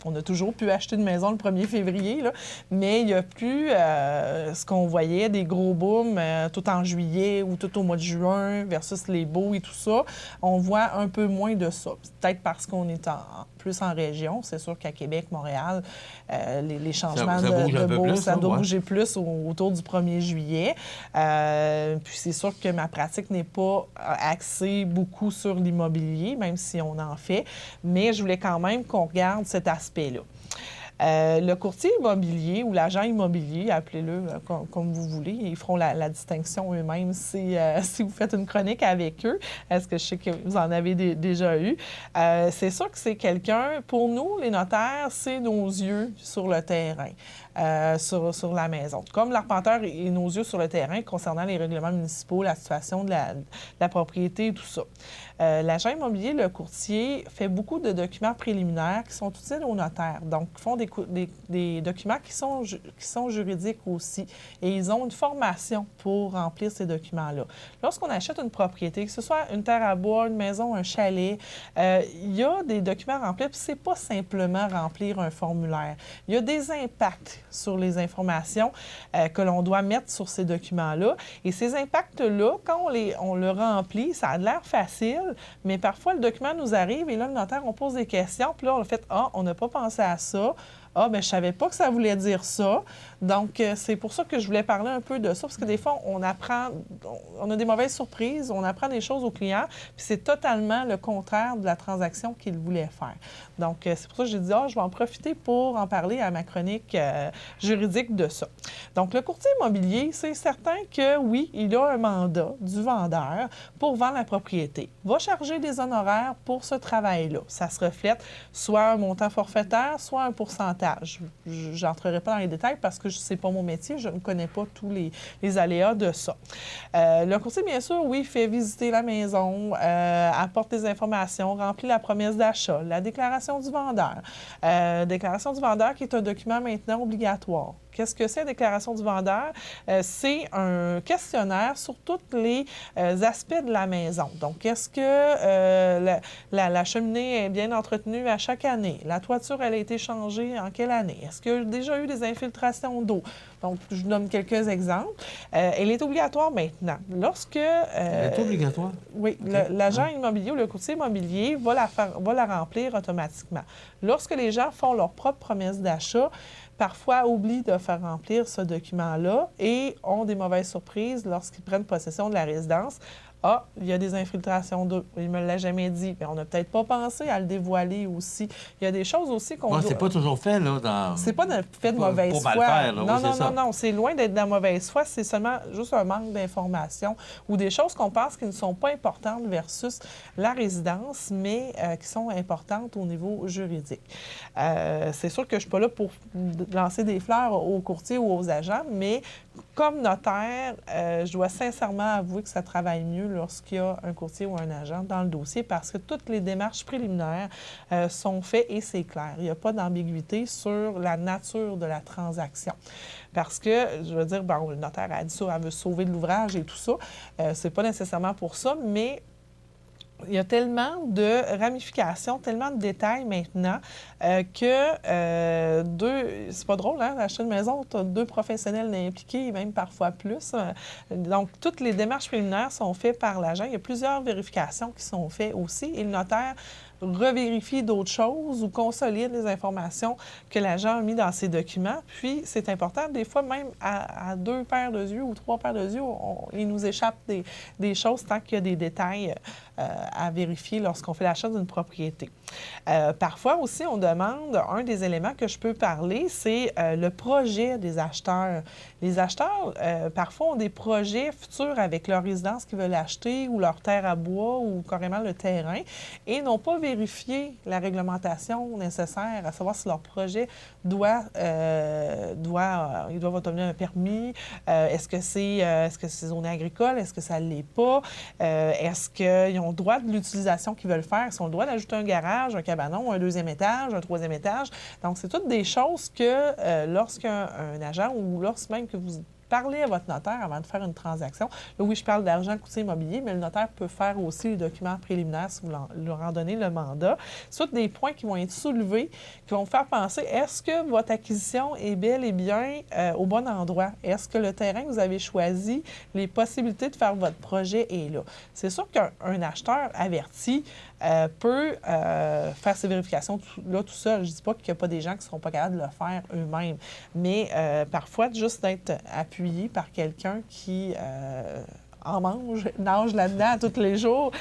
on a toujours pu acheter une maison le 1er février, là, mais il n'y a plus ce qu'on voyait, des gros booms tout en juillet ou tout au mois de juin versus les beaux et tout ça. On voit un peu moins de ça. Peut-être parce qu'on est plus en région. C'est sûr qu'à Québec, Montréal, les changements de beau, ça doit bouger plus autour du 1er juillet. Puis c'est sûr que ma pratique n'est pas axée beaucoup sur l'immobilier, même si on en fait, mais je voulais quand même qu'on regarde cet aspect-là. Le courtier immobilier ou l'agent immobilier, appelez-le comme vous voulez, ils feront la distinction eux-mêmes si vous faites une chronique avec eux. Est-ce que je sais que vous en avez déjà eu? C'est sûr que c'est quelqu'un, pour nous, les notaires, c'est nos yeux sur le terrain. Sur la maison. Comme l'arpenteur et nos yeux sur le terrain concernant les règlements municipaux, la situation de la propriété et tout ça. L'agent immobilier, le courtier, fait beaucoup de documents préliminaires qui sont utiles aux notaires. Donc, ils font des documents qui sont juridiques aussi. Et ils ont une formation pour remplir ces documents-là. Lorsqu'on achète une propriété, que ce soit une terre à bois, une maison, un chalet, il y a des documents à remplir, puis c'est pas simplement remplir un formulaire. Il y a des impacts sur les informations que l'on doit mettre sur ces documents-là. Et ces impacts-là, quand on le remplit, ça a l'air facile, mais parfois le document nous arrive et là, le notaire, on pose des questions, puis là, on fait « Ah, on n'a pas pensé à ça. Ah, bien, je ne savais pas que ça voulait dire ça. » Donc, c'est pour ça que je voulais parler un peu de ça, parce que des fois, on a des mauvaises surprises, on apprend des choses aux clients, puis c'est totalement le contraire de la transaction qu'il voulait faire. Donc, c'est pour ça que j'ai dit, je vais en profiter pour en parler à ma chronique juridique de ça. Donc, le courtier immobilier, c'est certain que, oui, il a un mandat du vendeur pour vendre la propriété. Va charger des honoraires pour ce travail-là. Ça se reflète soit un montant forfaitaire, soit un pourcentage. Je n'entrerai pas dans les détails parce que ce n'est pas mon métier, je ne connais pas tous les aléas de ça. Le courtier, bien sûr, oui, fait visiter la maison, apporte des informations, remplit la promesse d'achat, la déclaration du vendeur. Déclaration du vendeur qui est un document maintenant obligatoire. Qu'est-ce que c'est la déclaration du vendeur? C'est un questionnaire sur tous les aspects de la maison. Donc, est-ce que la cheminée est bien entretenue à chaque année? La toiture, elle a été changée en quelle année? Est-ce qu'il y a déjà eu des infiltrations d'eau? Donc, je vous donne quelques exemples. Elle est obligatoire maintenant. Elle est obligatoire? Oui. Okay. L'agent immobilier ou le courtier immobilier va la remplir automatiquement. Lorsque les gens font leur propre promesse d'achat, parfois oublient de faire remplir ce document-là et ont des mauvaises surprises lorsqu'ils prennent possession de la résidence. Ah, il y a des infiltrations d'eau. Il ne me l'a jamais dit. Mais on n'a peut-être pas pensé à le dévoiler aussi. Il y a des choses aussi qu'on doit... C'est pas toujours fait, là, C'est pas fait de mauvaise foi. Faire, là. Non. C'est loin d'être de la mauvaise foi. C'est seulement juste un manque d'information ou des choses qu'on pense qui ne sont pas importantes versus la résidence, mais qui sont importantes au niveau juridique. C'est sûr que je ne suis pas là pour lancer des fleurs aux courtiers ou aux agents, mais comme notaire, je dois sincèrement avouer que ça travaille mieux lorsqu'il y a un courtier ou un agent dans le dossier parce que toutes les démarches préliminaires sont faites et c'est clair. Il n'y a pas d'ambiguïté sur la nature de la transaction. Parce que, je veux dire, le notaire a dit ça, elle veut sauver de l'ouvrage et tout ça. C'est pas nécessairement pour ça, mais il y a tellement de ramifications, tellement de détails maintenant que c'est pas drôle, hein, d'acheter une maison, tu as 2 professionnels impliqués, même parfois plus. Donc, toutes les démarches préliminaires sont faites par l'agent. Il y a plusieurs vérifications qui sont faites aussi et le notaire revérifie d'autres choses ou consolide les informations que l'agent a mis dans ses documents. Puis, c'est important, des fois, même à 2 paires de yeux ou 3 paires de yeux, il nous échappe des choses tant qu'il y a des détails à vérifier lorsqu'on fait l'achat d'une propriété. Parfois aussi, on demande, un des éléments que je peux parler, c'est le projet des acheteurs. Les acheteurs, parfois, ont des projets futurs avec leur résidence qu'ils veulent acheter ou leur terre à bois ou carrément le terrain et n'ont pas vérifié la réglementation nécessaire, à savoir si leur projet ils doivent obtenir un permis, est-ce que c'est zoné agricole, est-ce que ça ne l'est pas, est-ce qu'ils ont le droit de l'utilisation qu'ils veulent faire, est-ce qu'ils ont le droit d'ajouter un garage, un cabanon, un 2e étage, un 3e étage. Donc, c'est toutes des choses que lorsqu'un agent ou lorsque même que vous parlez à votre notaire avant de faire une transaction. Là, oui, je parle d'argent courtier immobilier, mais le notaire peut faire aussi les documents préliminaires si vous leur en donnez le mandat. C'est des points qui vont être soulevés, qui vont vous faire penser, est-ce que votre acquisition est bel et bien au bon endroit? Est-ce que le terrain que vous avez choisi, les possibilités de faire votre projet est là? C'est sûr qu'un acheteur averti peut faire ces vérifications tout seul. Je ne dis pas qu'il n'y a pas des gens qui ne seront pas capables de le faire eux-mêmes, mais parfois, juste d'être appuyé par quelqu'un qui nage là-dedans tous les jours,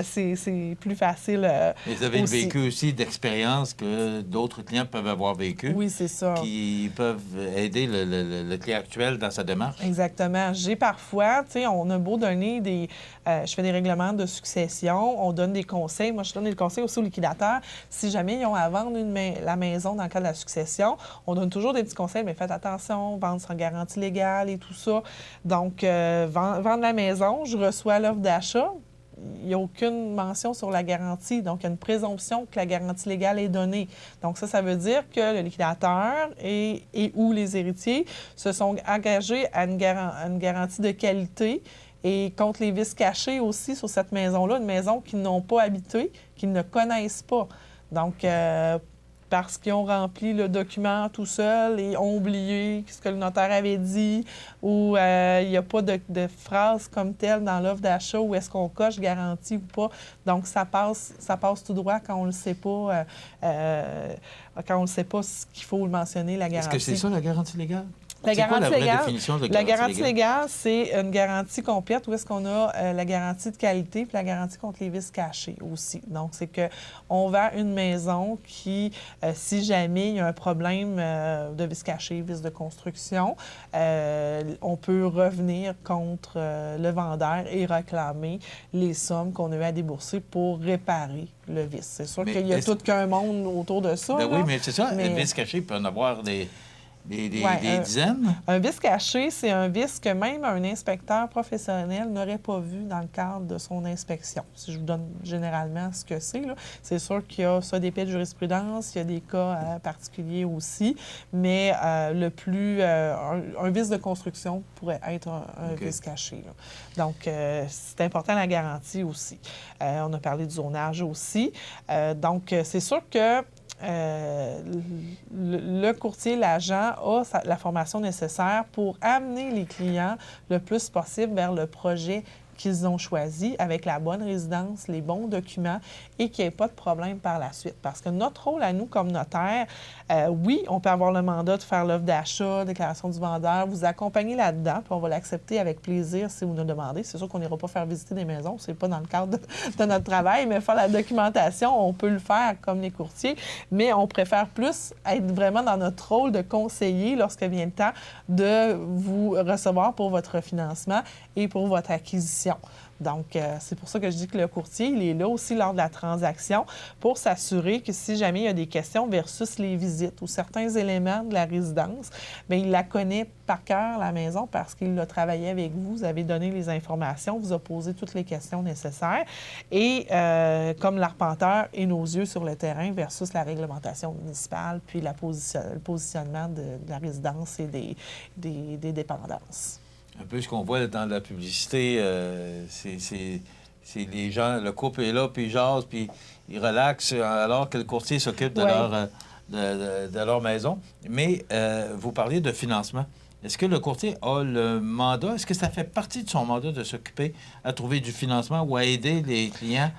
c'est plus facile. Vous avez vécu aussi d'expériences que d'autres clients peuvent avoir vécu. Oui, c'est ça. Qui peuvent aider le client actuel dans sa démarche. Exactement. J'ai parfois, tu sais, on a beau donner des... je fais des règlements de succession, on donne des conseils. Moi, je donne des conseils aussi aux liquidateurs. Si jamais ils ont à vendre la maison dans le cas de la succession, on donne toujours des petits conseils, mais faites attention, vendre sans garantie légale et tout ça. Donc, vendre la maison, je reçois l'offre d'achat. Il n'y a aucune mention sur la garantie. Donc, il y a une présomption que la garantie légale est donnée. Donc, ça veut dire que le liquidateur et ou les héritiers se sont engagés à une garantie de qualité et contre les vices cachés aussi sur cette maison-là, une maison qu'ils n'ont pas habitée, qu'ils ne connaissent pas. Donc, parce qu'ils ont rempli le document tout seul et ont oublié ce que le notaire avait dit, ou il n'y a pas de phrase comme telle dans l'offre d'achat où est-ce qu'on coche garantie ou pas. Donc, ça passe tout droit quand on ne le sait pas, ce qu'il faut mentionner, la garantie. Est-ce que c'est ça, la garantie légale? La garantie légale, vraie définition de la garantie légale, c'est une garantie complète où est-ce qu'on a la garantie de qualité puis la garantie contre les vices cachés aussi. Donc, c'est qu'on vend une maison qui, si jamais il y a un problème de vices cachés, vices de construction, on peut revenir contre le vendeur et réclamer les sommes qu'on a eu à débourser pour réparer le vice. C'est sûr qu'il y a tout qu'un monde autour de ça. Ben oui, mais c'est ça. Les vices cachés peuvent en avoir des dizaines? Un vice caché, c'est un vice que même un inspecteur professionnel n'aurait pas vu dans le cadre de son inspection. Si je vous donne généralement ce que c'est sûr qu'il y a ça des faits de jurisprudence, il y a des cas particuliers aussi, mais un vice de construction pourrait être un vice caché. Là. Donc, c'est important la garantie aussi. On a parlé du zonage aussi. Donc, c'est sûr que le courtier, l'agent a la formation nécessaire pour amener les clients le plus possible vers le projet qu'ils ont choisi avec la bonne résidence, les bons documents et qu'il n'y ait pas de problème par la suite. Parce que notre rôle à nous comme notaire, oui, on peut avoir le mandat de faire l'offre d'achat, déclaration du vendeur, vous accompagner là-dedans, puis on va l'accepter avec plaisir si vous nous demandez. C'est sûr qu'on n'ira pas faire visiter des maisons, c'est pas dans le cadre de notre travail, mais faire la documentation, on peut le faire comme les courtiers, mais on préfère plus être vraiment dans notre rôle de conseiller lorsque vient le temps de vous recevoir pour votre financement et pour votre acquisition. Donc, c'est pour ça que je dis que le courtier, il est là aussi lors de la transaction pour s'assurer que si jamais il y a des questions versus les visites ou certains éléments de la résidence, bien, il la connaît par cœur, la maison, parce qu'il l'a travaillé avec vous, vous avez donné les informations, vous a posé toutes les questions nécessaires. Et comme l'arpenteur et nos yeux sur le terrain versus la réglementation municipale, puis le positionnement de la résidence et des dépendances. Un peu ce qu'on voit dans la publicité, c'est les gens, le couple est là, puis ils jasent, puis ils relaxent, alors que le courtier s'occupe de leur maison. Mais vous parliez de financement. Est-ce que le courtier a le mandat? Est-ce que ça fait partie de son mandat de s'occuper à trouver du financement ou à aider les clients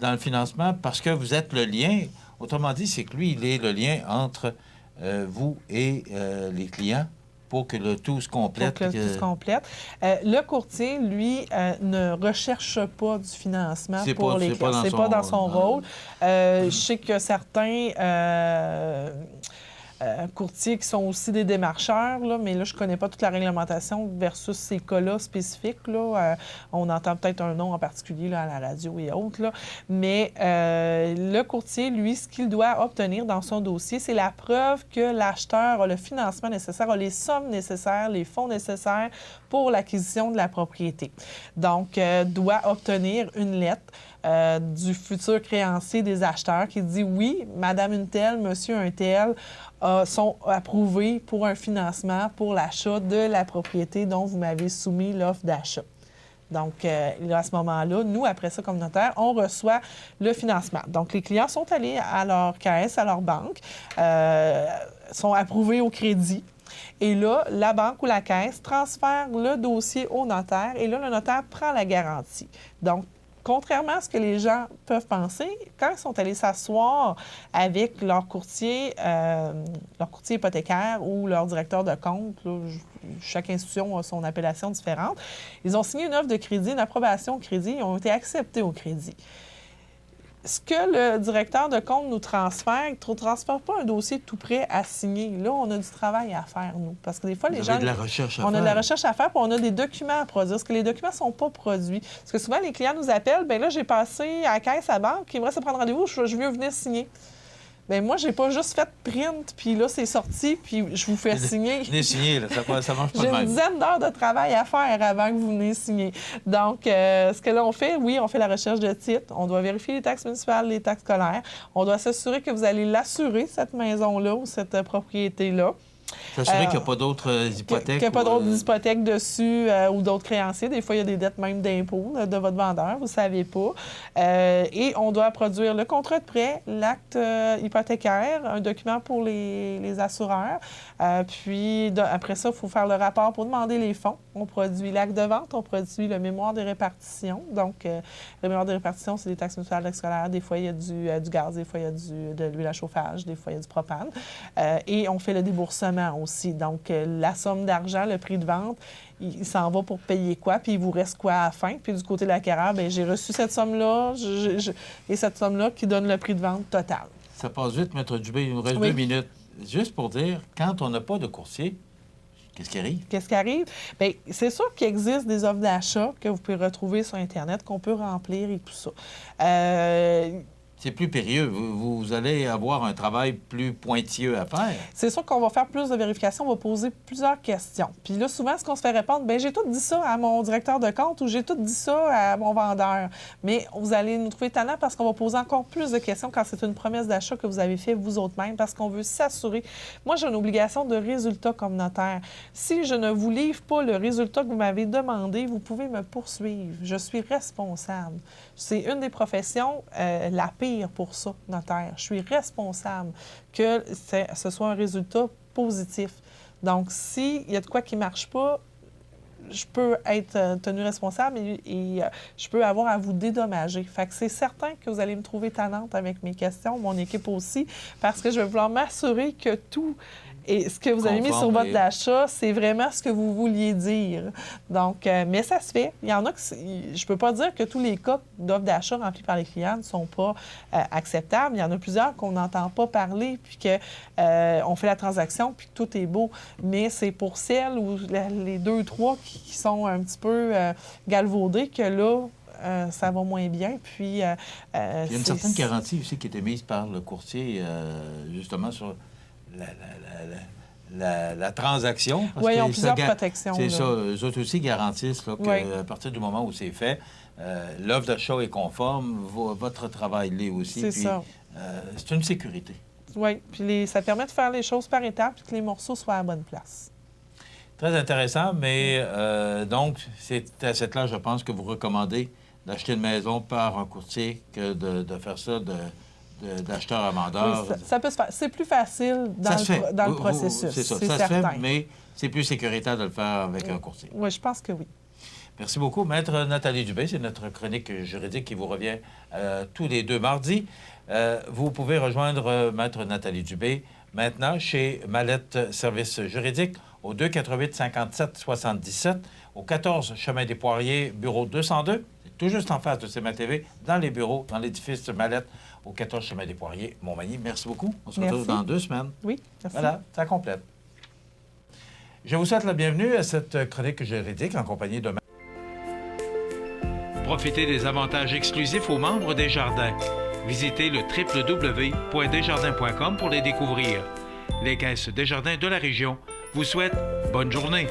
dans le financement parce que vous êtes le lien? Autrement dit, c'est que lui, il est le lien entre vous et les clients. Pour que le tout se complète. Pour que le tout se complète. Le courtier, lui, ne recherche pas du financement pour les clients. C'est pas dans son rôle. Je sais que certains courtiers qui sont aussi des démarcheurs, là, mais là, je ne connais pas toute la réglementation versus ces cas-là spécifiques. Là. On entend peut-être un nom en particulier là, à la radio et autres. Là. Mais le courtier, lui, ce qu'il doit obtenir dans son dossier, c'est la preuve que l'acheteur a le financement nécessaire, a les sommes nécessaires, les fonds nécessaires pour l'acquisition de la propriété. Donc, doit obtenir une lettre du futur créancier des acheteurs qui dit oui, madame une telle, monsieur un tel sont approuvés pour un financement pour l'achat de la propriété dont vous m'avez soumis l'offre d'achat. Donc, à ce moment-là, nous, après ça, comme notaire, on reçoit le financement. Donc, les clients sont allés à leur caisse, à leur banque, sont approuvés au crédit. Et là, la banque ou la caisse transfère le dossier au notaire et là, le notaire prend la garantie. Donc, contrairement à ce que les gens peuvent penser, quand ils sont allés s'asseoir avec leur courtier hypothécaire ou leur directeur de compte, là, chaque institution a son appellation différente, ils ont signé une offre de crédit, une approbation au crédit, ils ont été acceptés au crédit. Ce que le directeur de compte nous transfère, il ne transfère pas un dossier tout prêt à signer. Là, on a du travail à faire, nous. Parce que des fois, les gens... On a de la recherche à faire. On a de la recherche à faire, puis on a des documents à produire. Parce que les documents ne sont pas produits. Parce que souvent, les clients nous appellent, bien là, j'ai passé à la caisse à la banque, il me reste à prendre rendez-vous, je veux venir signer. Bien, moi, j'ai pas juste fait print, puis là, c'est sorti, puis je vous fais signer. Venez signer, là, ça marche pas de J'ai même. une dizaine d'heures de travail à faire avant que vous venez signer. Donc, ce que là, on fait, oui, on fait la recherche de titre. On doit vérifier les taxes municipales, les taxes scolaires. On doit s'assurer que vous allez l'assurer, cette maison-là ou cette propriété-là. S'assurer qu'il n'y a pas d'autres hypothèques. Qu'il n'y a pas d'autres hypothèques dessus ou d'autres créanciers. Des fois, il y a des dettes même d'impôts de votre vendeur, vous ne savez pas. Et on doit produire le contrat de prêt, l'acte hypothécaire, un document pour les assureurs. Puis, après ça, il faut faire le rapport pour demander les fonds. On produit l'acte de vente, on produit le mémoire de répartition. Donc, le mémoire de répartition, c'est des taxes municipales, taxes scolaires. Des fois, il y a du gaz, des fois, il y a de l'huile à chauffage, des fois, il y a du propane. Et on fait le déboursement aussi. Donc, la somme d'argent, le prix de vente, il s'en va pour payer quoi, puis il vous reste quoi à la fin. Puis du côté de l'acquéreur, bien, j'ai reçu cette somme-là et cette somme-là qui donne le prix de vente total. Ça passe vite, Maître Dubé. Il nous reste 2 minutes. Juste pour dire, quand on n'a pas de coursier, qu'est-ce qui arrive? Qu'est-ce qui arrive? Bien, c'est sûr qu'il existe des offres d'achat que vous pouvez retrouver sur Internet, qu'on peut remplir et tout ça. C'est plus périlleux. Vous allez avoir un travail plus pointilleux à faire. C'est sûr qu'on va faire plus de vérifications, on va poser plusieurs questions. Puis là, souvent, ce qu'on se fait répondre, bien, j'ai tout dit ça à mon directeur de compte ou j'ai tout dit ça à mon vendeur. Mais vous allez nous trouver tannant parce qu'on va poser encore plus de questions quand c'est une promesse d'achat que vous avez fait vous autres-même parce qu'on veut s'assurer. Moi, j'ai une obligation de résultat comme notaire. Si je ne vous livre pas le résultat que vous m'avez demandé, vous pouvez me poursuivre. Je suis responsable. C'est une des professions la pire pour ça, notaire. Je suis responsable que ce soit un résultat positif. Donc, s'il y a de quoi qui ne marche pas, je peux être tenu responsable et je peux avoir à vous dédommager. Fait que c'est certain que vous allez me trouver tannante avec mes questions, mon équipe aussi, parce que je vais vouloir m'assurer que tout... Et ce que vous avez mis sur votre achat, c'est vraiment ce que vous vouliez dire. Donc, mais ça se fait. Il y en a que... Je ne peux pas dire que tous les cas d'offres d'achat remplis par les clients ne sont pas acceptables. Il y en a plusieurs qu'on n'entend pas parler, puis qu'on fait la transaction, puis que tout est beau. Mais c'est pour celles ou les 2 ou 3 qui sont un petit peu galvaudées que là, ça va moins bien. Puis, il y a une certaine garantie aussi qui était mise par le courtier, justement, sur la transaction. Oui, ils ont plusieurs protections. C'est ça. Eux autres aussi garantissent qu'à partir du moment où c'est fait, l'offre d'achat est conforme, votre travail l'est aussi. C'est ça. C'est une sécurité. Oui, puis ça permet de faire les choses par étapes et que les morceaux soient à la bonne place. Très intéressant, mais donc, c'est à cet âge, je pense, que vous recommandez d'acheter une maison par un courtier que de faire ça d'acheteur à vendeur. Oui, ça peut se faire. C'est plus facile dans le processus. C'est ça. Ça se fait, mais c'est plus sécuritaire de le faire avec un courtier. Oui, je pense que oui. Merci beaucoup. Maître Nathalie Dubé, c'est notre chronique juridique qui vous revient tous les 2 mardis. Vous pouvez rejoindre Maître Nathalie Dubé maintenant chez Mallette Services juridiques au 248-57-77, au 14 Chemin des Poiriers, bureau 202. C'est tout juste en face de CMA TV, dans les bureaux, dans l'édifice Mallette, au 14 Chemin des Poiriers, Montmagny. Merci beaucoup. On se retrouve dans 2 semaines. Oui, merci. Voilà, ça complète. Je vous souhaite la bienvenue à cette chronique juridique en compagnie de... Profitez des avantages exclusifs aux membres des Jardins. Visitez le www.desjardins.com pour les découvrir. Les caisses Desjardins de la région vous souhaitent bonne journée.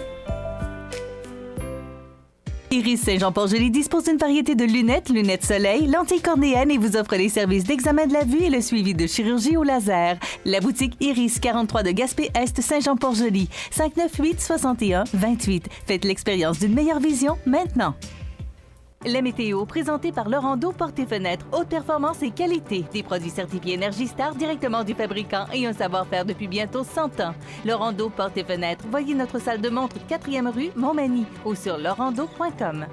Iris Saint-Jean-Port-Joli dispose d'une variété de lunettes, lunettes soleil, lentilles cornéennes et vous offre les services d'examen de la vue et le suivi de chirurgie au laser. La boutique Iris, 43 de Gaspé-Est, Saint-Jean-Port-Joli, 598-61-28. Faites l'expérience d'une meilleure vision maintenant. La météo, présentée par Lorando Portes et Fenêtres, haute performance et qualité. Des produits certifiés Energy Star directement du fabricant et un savoir-faire depuis bientôt 100 ans. Lorando Portes et Fenêtres, voyez notre salle de montre 4e rue Montmagny ou sur lorando.com.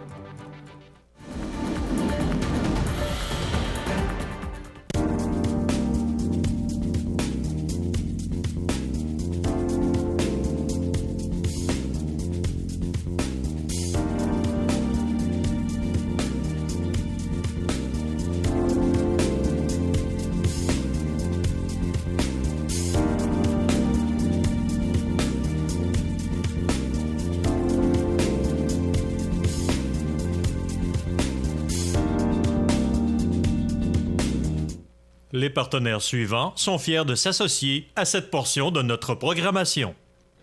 Les partenaires suivants sont fiers de s'associer à cette portion de notre programmation.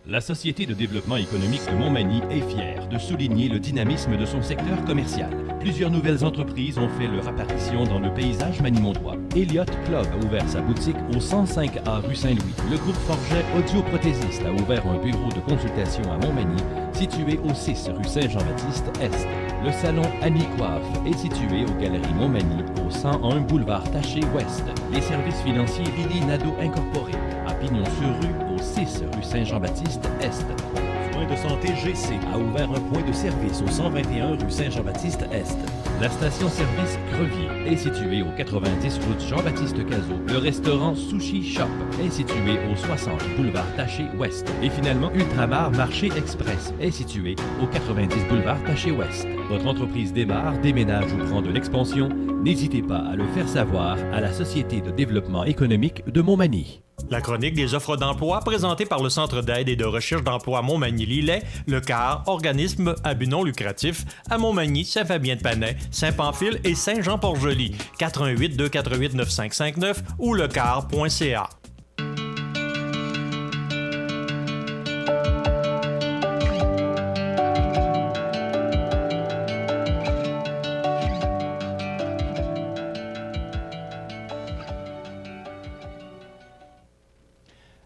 La Société de développement économique de Montmagny est fière de souligner le dynamisme de son secteur commercial. Plusieurs nouvelles entreprises ont fait leur apparition dans le paysage manimontois. Elliott Club a ouvert sa boutique au 105A rue Saint-Louis. Le groupe Forget Audioprothésiste a ouvert un bureau de consultation à Montmagny, situé au 6 rue Saint-Jean-Baptiste-Est. Le salon Annie Coiffe est situé aux Galeries Montmagny, au 101 boulevard Taché-Ouest. Les services financiers Lily Nadeau Incorporé, à Pignon-sur-Rue, au 6 rue Saint-Jean-Baptiste-Est. Soins de santé GC a ouvert un point de service au 121 rue Saint-Jean-Baptiste-Est. La station-service Crevier est située au 90 route Jean-Baptiste Cazot. Le restaurant Sushi Shop est situé au 60 boulevard Taché-Ouest. Et finalement, Ultramar Marché Express est situé au 90 boulevard Taché-Ouest. Votre entreprise démarre, déménage ou prend de l'expansion? N'hésitez pas à le faire savoir à la Société de développement économique de Montmagny. La chronique des offres d'emploi présentée par le Centre d'aide et de recherche d'emploi Montmagny-Lillet, le CAR, organisme à but non lucratif, à Montmagny, Saint-Fabien-de-Panay, Saint-Pamphile et Saint-Jean-Port-Joli. 418-248-9559 ou lecar.ca.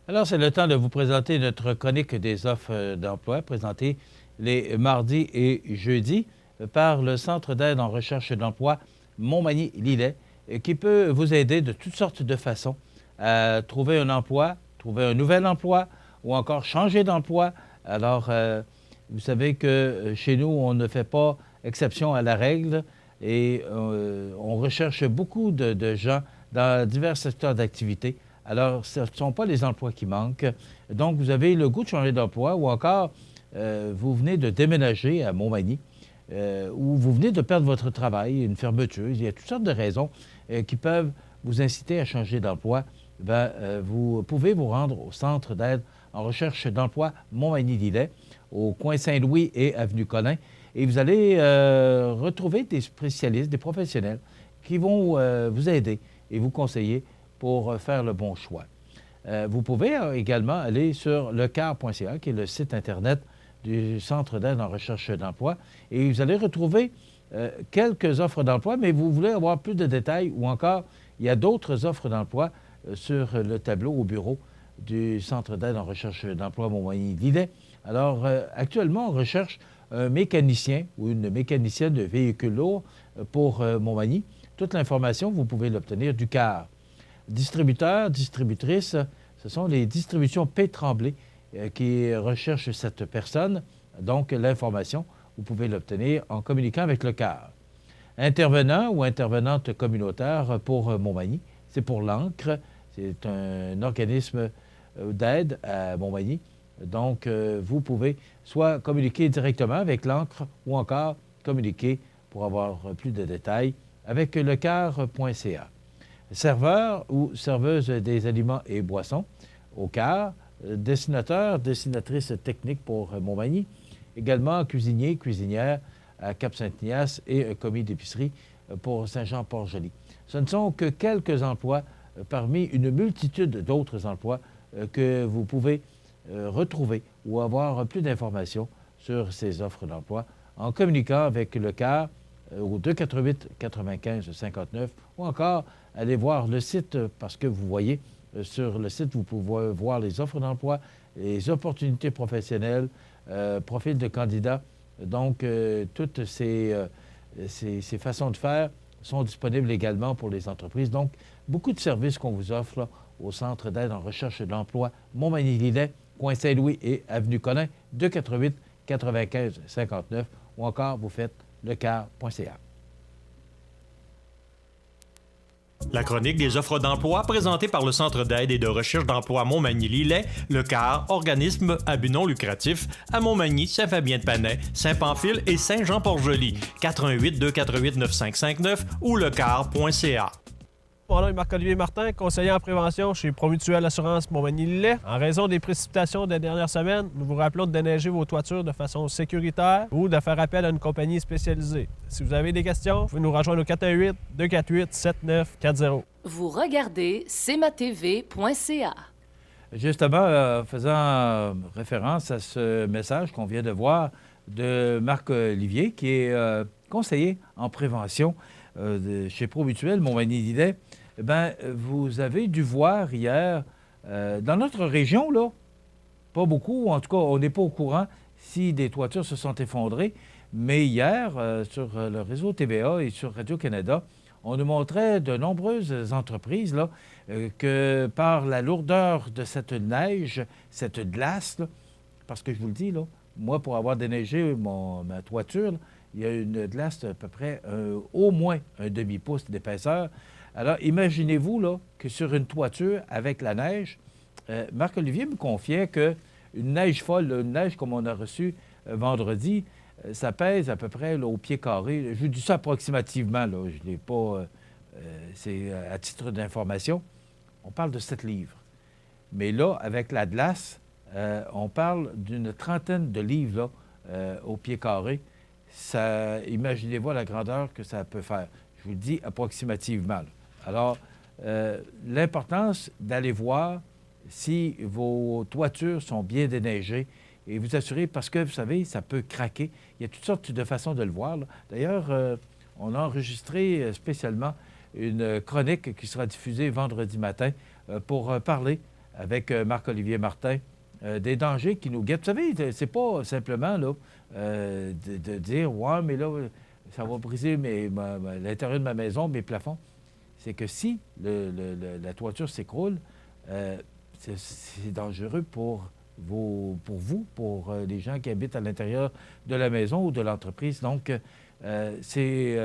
Alors, c'est le temps de vous présenter notre chronique des offres d'emploi, présentée les mardis et jeudis par le Centre d'aide en recherche d'emploi Montmagny-Lillet, qui peut vous aider de toutes sortes de façons à trouver un emploi, trouver un nouvel emploi ou encore changer d'emploi. Alors, vous savez que chez nous, on ne fait pas exception à la règle et on recherche beaucoup de gens dans divers secteurs d'activité. Alors, ce ne sont pas les emplois qui manquent. Donc, vous avez le goût de changer d'emploi ou encore, vous venez de déménager à Montmagny ou vous venez de perdre votre travail, une fermeture. Il y a toutes sortes de raisons qui peuvent vous inciter à changer d'emploi. Vous pouvez vous rendre au Centre d'aide en recherche d'emploi Montmagny-Lillet, au coin Saint-Louis et avenue Collin. Et vous allez retrouver des spécialistes, des professionnels qui vont vous aider et vous conseiller pour faire le bon choix. Vous pouvez également aller sur lecar.ca, qui est le site Internet du Centre d'aide en recherche d'emploi, et vous allez retrouver quelques offres d'emploi, mais vous voulez avoir plus de détails ou encore, il y a d'autres offres d'emploi sur le tableau au bureau du Centre d'aide en recherche d'emploi Montmagny-Lillet. Alors, actuellement, on recherche un mécanicien ou une mécanicienne de véhicules lourds pour Montmagny. Toute l'information, vous pouvez l'obtenir du CAR. Distributeurs, distributrices, ce sont les distributions P. Tremblay qui recherchent cette personne. Donc, l'information, vous pouvez l'obtenir en communiquant avec le CAR. Intervenant ou intervenante communautaire pour Montmagny, c'est pour l'ANCRE. C'est un organisme d'aide à Montmagny. Donc, vous pouvez soit communiquer directement avec l'ANCRE ou encore communiquer pour avoir plus de détails avec lecar.ca. Serveur ou serveuse des aliments et boissons au CAR, dessinateur, dessinatrice technique pour Montmagny, également cuisinier, cuisinière à Cap-Saint-Ignace et un commis d'épicerie pour Saint-Jean-Port-Joli. Ce ne sont que quelques emplois parmi une multitude d'autres emplois que vous pouvez retrouver ou avoir plus d'informations sur ces offres d'emploi en communiquant avec le CAR au 248 95 59 ou encore allez voir le site parce que vous voyez sur le site, vous pouvez voir les offres d'emploi, les opportunités professionnelles, profils de candidats. Donc, toutes ces façons de faire sont disponibles également pour les entreprises. Donc, beaucoup de services qu'on vous offre là, au Centre d'aide en recherche d'emploi Montmagny-Lillet, coin Saint-Louis et avenue Collin, 248 95 59 ou encore vous faites lecar.ca. La chronique des offres d'emploi présentée par le Centre d'aide et de recherche d'emploi Montmagny-Lillet, le CAR, organisme à but non lucratif, à Montmagny, Saint-Fabien-de-Panay, Saint-Pamphile et Saint-Jean-Port-Joli, 418-248-9559 ou lecar.ca. Mon nom est Marc-Olivier Martin, conseiller en prévention chez Promutuelle Assurance Montmagny-Lillet. En raison des précipitations des dernières semaines, nous vous rappelons de déneiger vos toitures de façon sécuritaire ou de faire appel à une compagnie spécialisée. Si vous avez des questions, vous pouvez nous rejoindre au 418-248-7940. Vous regardez cmatv.ca. Justement, faisant référence à ce message qu'on vient de voir de Marc-Olivier, qui est conseiller en prévention chez Promutuelle Montmagny-Lillet, bien, vous avez dû voir hier, dans notre région, là, pas beaucoup, en tout cas, on n'est pas au courant si des toitures se sont effondrées, mais hier, sur le réseau TVA et sur Radio-Canada, on nous montrait de nombreuses entreprises là, que par la lourdeur de cette neige, cette glace, là, parce que je vous le dis, là, moi, pour avoir déneigé ma toiture, là, il y a une glace d'à peu près au moins un demi-pouce d'épaisseur. Alors, imaginez-vous là, que sur une toiture avec la neige, Marc-Olivier me confiait qu'une neige folle, une neige comme on a reçu vendredi, ça pèse à peu près là, au pied carré. Je vous dis ça approximativement, là, je n'ai pas... c'est à titre d'information. On parle de 7 livres. Mais là, avec la glace, on parle d'une trentaine de livres là, au pied carré. Ça, imaginez-vous la grandeur que ça peut faire. Je vous le dis approximativement. Là. Alors, l'importance d'aller voir si vos toitures sont bien déneigées et vous assurer, parce que, vous savez, ça peut craquer. Il y a toutes sortes de façons de le voir. D'ailleurs, on a enregistré spécialement une chronique qui sera diffusée vendredi matin pour parler avec Marc-Olivier Martin des dangers qui nous guettent. Vous savez, c'est pas simplement là, de dire « Ouais, mais là, ça va briser l'intérieur de ma maison, mes plafonds. » C'est que si la toiture s'écroule, c'est dangereux pour vous, pour les gens qui habitent à l'intérieur de la maison ou de l'entreprise. Donc, c'est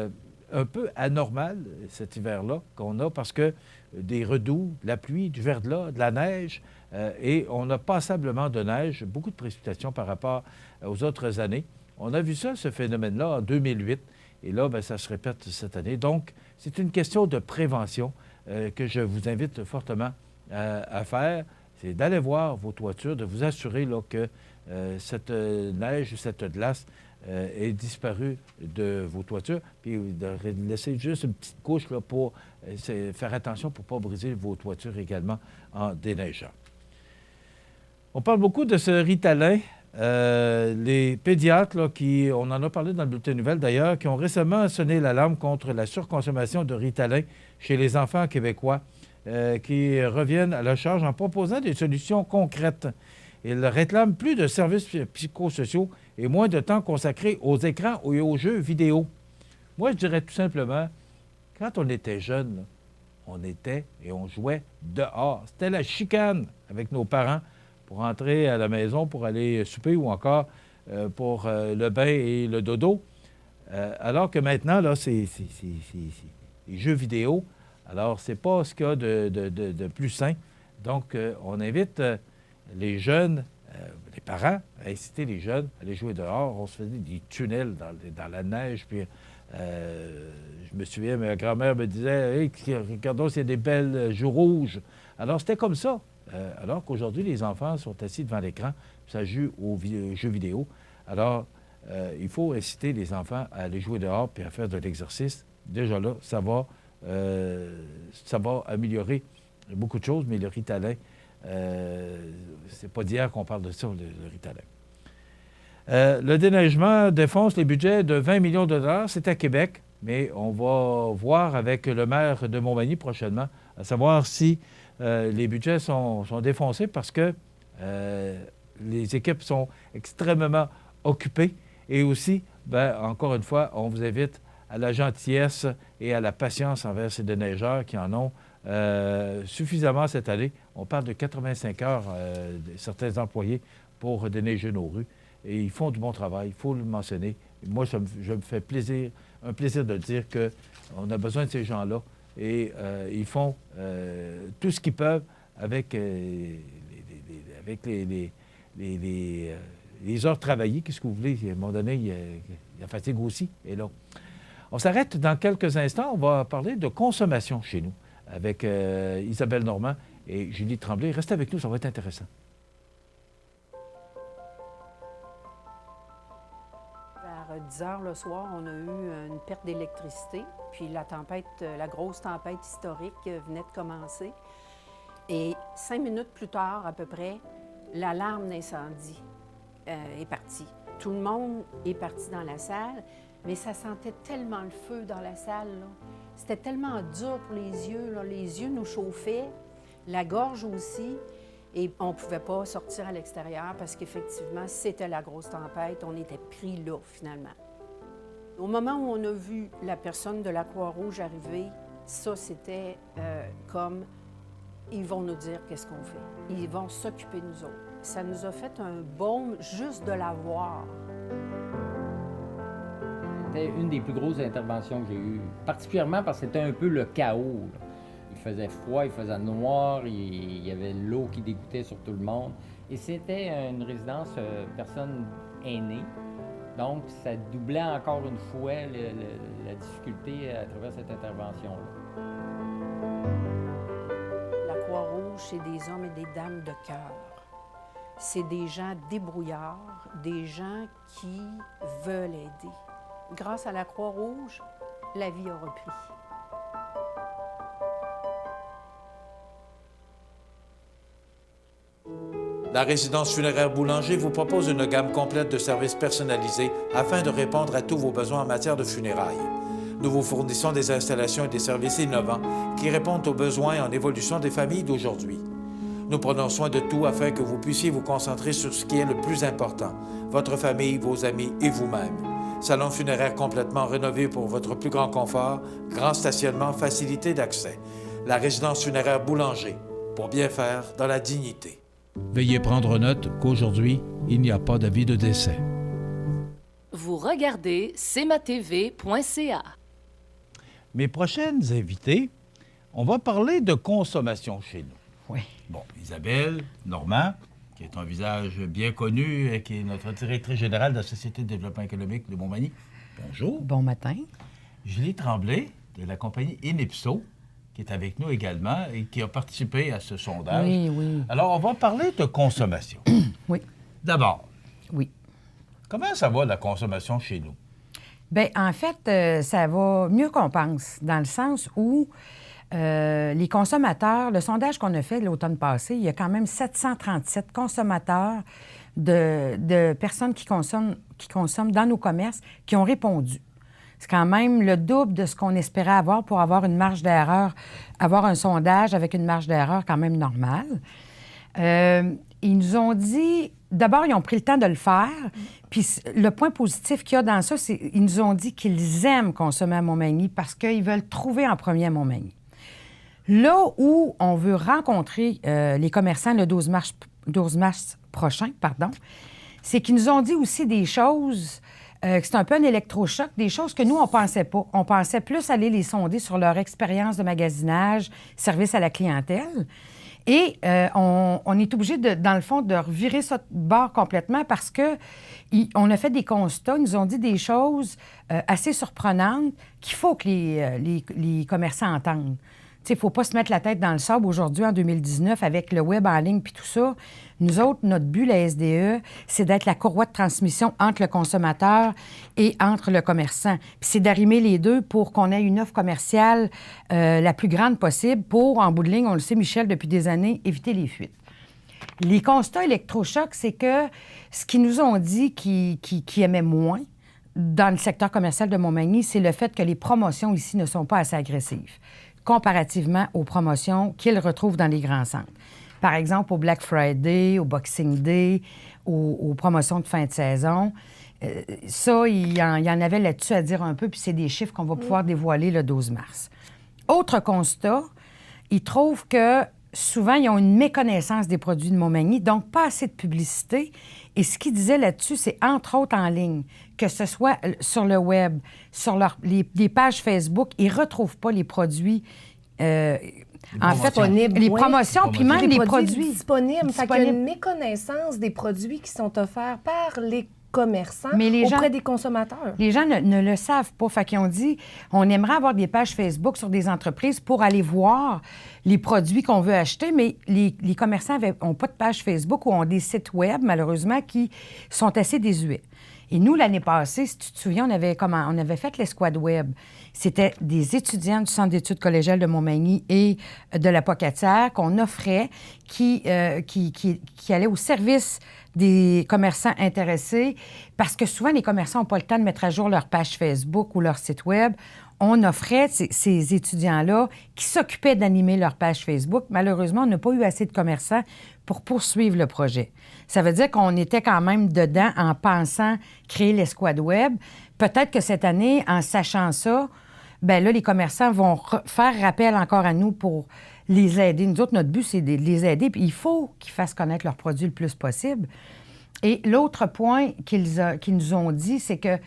un peu anormal cet hiver-là qu'on a parce que des redoux, de la pluie, du verglas, de la neige, et on a passablement de neige, beaucoup de précipitations par rapport aux autres années. On a vu ça, ce phénomène-là, en 2008, et là, bien, ça se répète cette année. Donc, c'est une question de prévention que je vous invite fortement à faire. C'est d'aller voir vos toitures, de vous assurer là, que cette neige ou cette glace est disparue de vos toitures, puis de laisser juste une petite couche là, pour faire attention pour ne pas briser vos toitures également en déneigeant. On parle beaucoup de ce Ritalin. Les pédiatres, là, on en a parlé dans le bulletin nouvelle d'ailleurs, qui ont récemment sonné l'alarme contre la surconsommation de Ritalin chez les enfants québécois, qui reviennent à la charge en proposant des solutions concrètes. Ils réclament plus de services psychosociaux et moins de temps consacré aux écrans et aux jeux vidéo. Moi, je dirais tout simplement, quand on était jeune, là, on était et on jouait dehors. C'était la chicane avec nos parents pour rentrer à la maison, pour aller souper ou encore pour le bain et le dodo. Alors que maintenant, là, c'est les jeux vidéo. Alors, c'est pas ce qu'il y a de plus sain. Donc, on invite les jeunes, les parents, à inciter les jeunes à aller jouer dehors. On se faisait des tunnels dans la neige. Puis, je me souviens, ma grand-mère me disait « Hey, regardons s'il y a des belles joues rouges. » Alors, c'était comme ça. Alors qu'aujourd'hui, les enfants sont assis devant l'écran, ça joue aux jeux vidéo. Alors, il faut inciter les enfants à aller jouer dehors puis à faire de l'exercice. Déjà là, ça va améliorer beaucoup de choses, mais le Ritalin, c'est pas d'hier qu'on parle de ça, le Ritalin. Le déneigement défonce les budgets de 20 millions de dollars. C'est à Québec, mais on va voir avec le maire de Montmagny prochainement, à savoir si les budgets sont défoncés parce que les équipes sont extrêmement occupées. Et aussi, encore une fois, on vous invite à la gentillesse et à la patience envers ces déneigeurs qui en ont suffisamment cette année. On parle de 85 heures de certains employés pour déneiger nos rues. Et ils font du bon travail, il faut le mentionner. Moi, je me fais un plaisir de dire qu'on a besoin de ces gens-là. Et ils font tout ce qu'ils peuvent avec les heures travaillées. Qu'est-ce que vous voulez? À un moment donné, il y a la fatigue aussi est là. On s'arrête dans quelques instants. On va parler de consommation chez nous avec Isabelle Normand et Julie Tremblay. Restez avec nous, ça va être intéressant. Vers 10 heures le soir, on a eu une perte d'électricité. Puis la grosse tempête historique venait de commencer. Et 5 minutes plus tard, à peu près, l'alarme d'incendie est partie. Tout le monde est parti dans la salle, mais ça sentait tellement le feu dans la salle. C'était tellement dur pour les yeux. Là. Les yeux nous chauffaient, la gorge aussi. Et on ne pouvait pas sortir à l'extérieur parce qu'effectivement, c'était la grosse tempête. On était pris là, finalement. Au moment où on a vu la personne de la Croix-Rouge arriver, ça, c'était comme, ils vont nous dire qu'est-ce qu'on fait. Ils vont s'occuper de nous autres. Ça nous a fait un baume juste de la voir. C'était une des plus grosses interventions que j'ai eues, particulièrement parce que c'était un peu le chaos. Là. Il faisait froid, il faisait noir, il y avait l'eau qui dégoûtait sur tout le monde. Et c'était une résidence personne aînée. Donc, ça doublait encore une fois la difficulté à travers cette intervention-là. La Croix-Rouge, c'est des hommes et des dames de cœur. C'est des gens débrouillards, des gens qui veulent aider. Grâce à la Croix-Rouge, la vie a repris. La résidence funéraire Boulanger vous propose une gamme complète de services personnalisés afin de répondre à tous vos besoins en matière de funérailles. Nous vous fournissons des installations et des services innovants qui répondent aux besoins en évolution des familles d'aujourd'hui. Nous prenons soin de tout afin que vous puissiez vous concentrer sur ce qui est le plus important, votre famille, vos amis et vous-même. Salon funéraire complètement rénové pour votre plus grand confort, grand stationnement, facilité d'accès. La résidence funéraire Boulanger, pour bien faire dans la dignité. Veuillez prendre note qu'aujourd'hui, il n'y a pas d'avis de décès. Vous regardez cmatv.ca. Mes prochaines invités, on va parler de consommation chez nous. Oui. Bon, Isabelle Normand, qui est un visage bien connu et qui est notre directrice générale de la Société de développement économique de Montmagny. Bonjour. Bon matin. Julie Tremblay, de la compagnie Inipso, qui est avec nous également et qui a participé à ce sondage. Oui, oui. Alors, on va parler de consommation. Oui. D'abord. Oui. Comment ça va, la consommation chez nous? Bien, en fait, ça va mieux qu'on pense, dans le sens où les consommateurs, le sondage qu'on a fait l'automne passé, il y a quand même 737 consommateurs de personnes qui consomment dans nos commerces qui ont répondu. C'est quand même le double de ce qu'on espérait avoir pour avoir une marge d'erreur, avoir un sondage avec une marge d'erreur quand même normale. Ils nous ont dit, d'abord, ils ont pris le temps de le faire, puis le point positif qu'il y a dans ça, c'est qu'ils nous ont dit qu'ils aiment consommer à Montmagny parce qu'ils veulent trouver en premier à Montmagny. Là où on veut rencontrer les commerçants le 12 mars prochain, c'est qu'ils nous ont dit aussi des choses, que c'est un peu un électrochoc, des choses que nous, on ne pensait pas. On pensait plus aller les sonder sur leur expérience de magasinage, service à la clientèle. Et on est obligé, dans le fond, de revirer ça de bord complètement parce qu'on a fait des constats, ils nous ont dit des choses assez surprenantes qu'il faut que les commerçants entendent. Il ne faut pas se mettre la tête dans le sable aujourd'hui, en 2019, avec le web en ligne puis tout ça. Nous autres, notre but, la SDE, c'est d'être la courroie de transmission entre le consommateur et entre le commerçant. Puis c'est d'arrimer les deux pour qu'on ait une offre commerciale la plus grande possible pour, en bout de ligne, on le sait, Michel, depuis des années, éviter les fuites. Les constats électrochocs, c'est que ce qu'ils nous ont dit qu'ils aimaient moins dans le secteur commercial de Montmagny, c'est le fait que les promotions ici ne sont pas assez agressives, comparativement aux promotions qu'ils retrouvent dans les grands centres. Par exemple, au Black Friday, au Boxing Day, aux promotions de fin de saison. Ça, il y en avait là-dessus à dire un peu, puis c'est des chiffres qu'on va pouvoir dévoiler le 12 mars. Autre constat, ils trouvent que souvent, ils ont une méconnaissance des produits de Montmagny, donc pas assez de publicité. Et ce qu'ils disaient là-dessus, c'est entre autres en ligne, que ce soit sur le web, sur les pages Facebook, ils ne retrouvent pas les produits. En fait, les promotions, puis même les produits disponibles. Fait qu'il y a une méconnaissance des produits qui sont offerts par les commerçants auprès des consommateurs. Les gens ne le savent pas. Fait qu'ils ont dit, on aimerait avoir des pages Facebook sur des entreprises pour aller voir les produits qu'on veut acheter, mais les commerçants n'ont pas de page Facebook ou ont des sites web, malheureusement, qui sont assez désuets. Et nous, l'année passée, si tu te souviens, on avait fait l'escouade web. C'était des étudiants du Centre d'études collégiales de Montmagny et de la Pocatière qu'on offrait, qui allaient au service des commerçants intéressés, parce que souvent, les commerçants n'ont pas le temps de mettre à jour leur page Facebook ou leur site web. On offrait ces étudiants-là qui s'occupaient d'animer leur page Facebook. Malheureusement, on n'a pas eu assez de commerçants pour poursuivre le projet. Ça veut dire qu'on était quand même dedans en pensant créer l'escouade web. Peut-être que cette année, en sachant ça, bien là, les commerçants vont faire rappel encore à nous pour les aider. Nous autres, notre but, c'est de les aider. Puis il faut qu'ils fassent connaître leurs produits le plus possible. Et l'autre point qu'ils nous ont dit, c'est que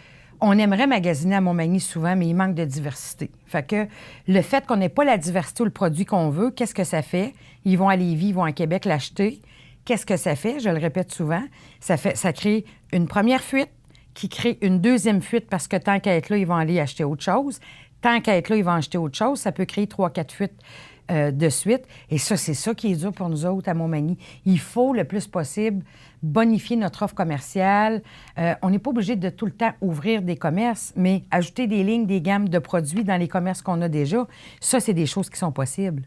on aimerait magasiner à Montmagny souvent, mais il manque de diversité. Fait que le fait qu'on n'ait pas la diversité ou le produit qu'on veut, qu'est-ce que ça fait? Ils vont à Lévis, ils vont à Québec l'acheter. Qu'est-ce que ça fait? Je le répète souvent. Ça crée une première fuite qui crée une deuxième fuite parce que tant qu'à être là, ils vont aller acheter autre chose. Tant qu'à être là, ils vont acheter autre chose. Ça peut créer 3-4 fuites de suite. Et ça, c'est ça qui est dur pour nous autres à Montmagny. Il faut le plus possible bonifier notre offre commerciale. On n'est pas obligé de tout le temps ouvrir des commerces, mais ajouter des lignes, des gammes de produits dans les commerces qu'on a déjà, ça, c'est des choses qui sont possibles.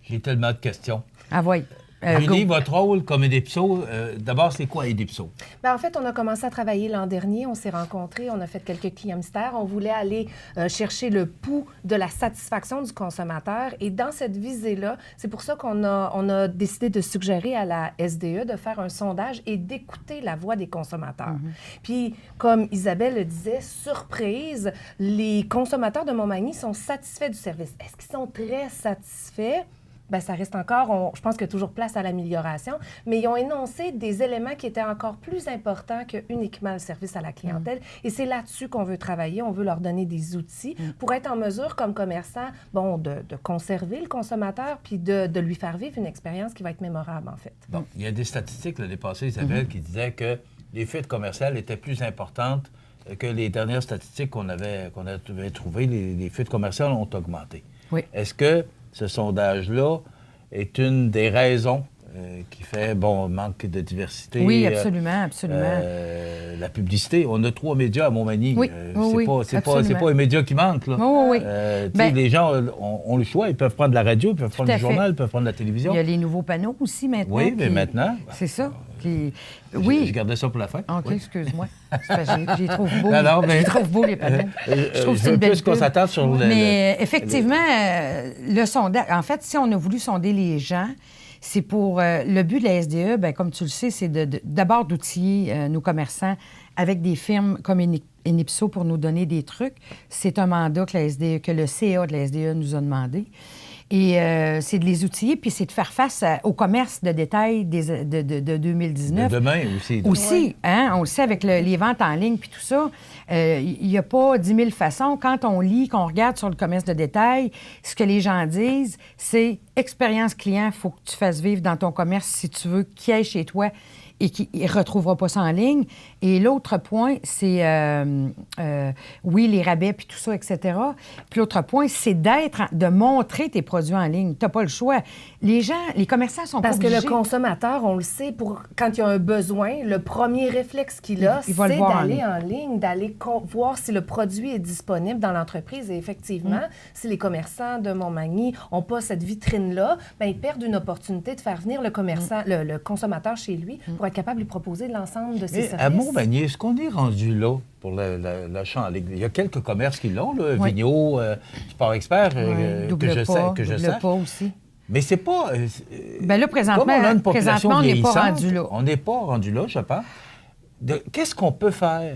J'ai tellement de questions. Ah oui. Julie, votre rôle comme Edipso, d'abord, c'est quoi Edipso? Bien, en fait, on a commencé à travailler l'an dernier. On s'est rencontrés, on a fait quelques clients mystères. On voulait aller chercher le pouls de la satisfaction du consommateur. Et dans cette visée-là, c'est pour ça qu'on a décidé de suggérer à la SDE de faire un sondage et d'écouter la voix des consommateurs. Puis, comme Isabelle le disait, surprise, les consommateurs de Montmagny sont satisfaits du service. Est-ce qu'ils sont très satisfaits? Bien, ça reste encore, je pense qu'il y a toujours place à l'amélioration, mais ils ont énoncé des éléments qui étaient encore plus importants que uniquement le service à la clientèle. Et c'est là-dessus qu'on veut travailler. On veut leur donner des outils pour être en mesure, comme commerçant, de conserver le consommateur puis de lui faire vivre une expérience qui va être mémorable, en fait. Bon, il y a des statistiques l'année passée, Isabelle, qui disaient que les fuites commerciales étaient plus importantes que les dernières statistiques qu'on avait trouvées. Les fuites commerciales ont augmenté. Oui. Est-ce que ce sondage-là est une des raisons qui fait, manque de diversité. Oui, absolument, absolument. La publicité. On a 3 médias à Montmagny. Oui, c'est pas un média qui manque, là. Oui. Les gens ont le choix. Ils peuvent prendre la radio, ils peuvent prendre le journal, ils peuvent prendre la télévision. Il y a les nouveaux panneaux aussi maintenant. Oui, mais maintenant... C'est ça. Je gardais ça pour la fin. OK, excuse-moi. J'y trouve beau. Je trouve beau les panneaux. Je trouve que c'est une belle qu'on s'attarde sur Mais effectivement, le sondage... En fait, si on a voulu sonder les gens, c'est pour... le but de la SDE, bien, comme tu le sais, c'est d'abord d'outiller nos commerçants avec des firmes comme Enipso pour nous donner des trucs. C'est un mandat que le CA de la SDE nous a demandé. Et c'est de les outiller, puis c'est de faire face au commerce de détail de 2019. De demain aussi. Aussi, hein, on le sait avec les ventes en ligne puis tout ça. Il n'y a pas 10 000 façons. Quand on lit, qu'on regarde sur le commerce de détail, ce que les gens disent, c'est expérience client, il faut que tu fasses vivre dans ton commerce si tu veux qu'il y ait chez toi et qu'il ne retrouvera pas ça en ligne. Et l'autre point, c'est, oui, les rabais puis tout ça, etc. Puis l'autre point, c'est de montrer tes produits en ligne. Tu n'as pas le choix. Les commerçants sont pas obligés. Parce que le consommateur, on le sait, quand il a un besoin, le premier réflexe qu'il a, c'est d'aller en ligne, d'aller voir si le produit est disponible dans l'entreprise. Et effectivement, si les commerçants de Montmagny n'ont pas cette vitrine vitrine-là, ben, ils perdent une opportunité de faire venir le commerçant, le consommateur chez lui pour être capable de lui proposer l'ensemble de ses services. À Montmagny, est-ce qu'on est rendu là pour l'achat en ligne? Il y a quelques commerces qui l'ont, là, Vigneault, Sport Expert, que je sais. Pas aussi. Mais c'est pas... Bien là, présentement, on n'est pas rendu là. On n'est pas rendu là, je pense. Qu'est-ce qu'on peut faire?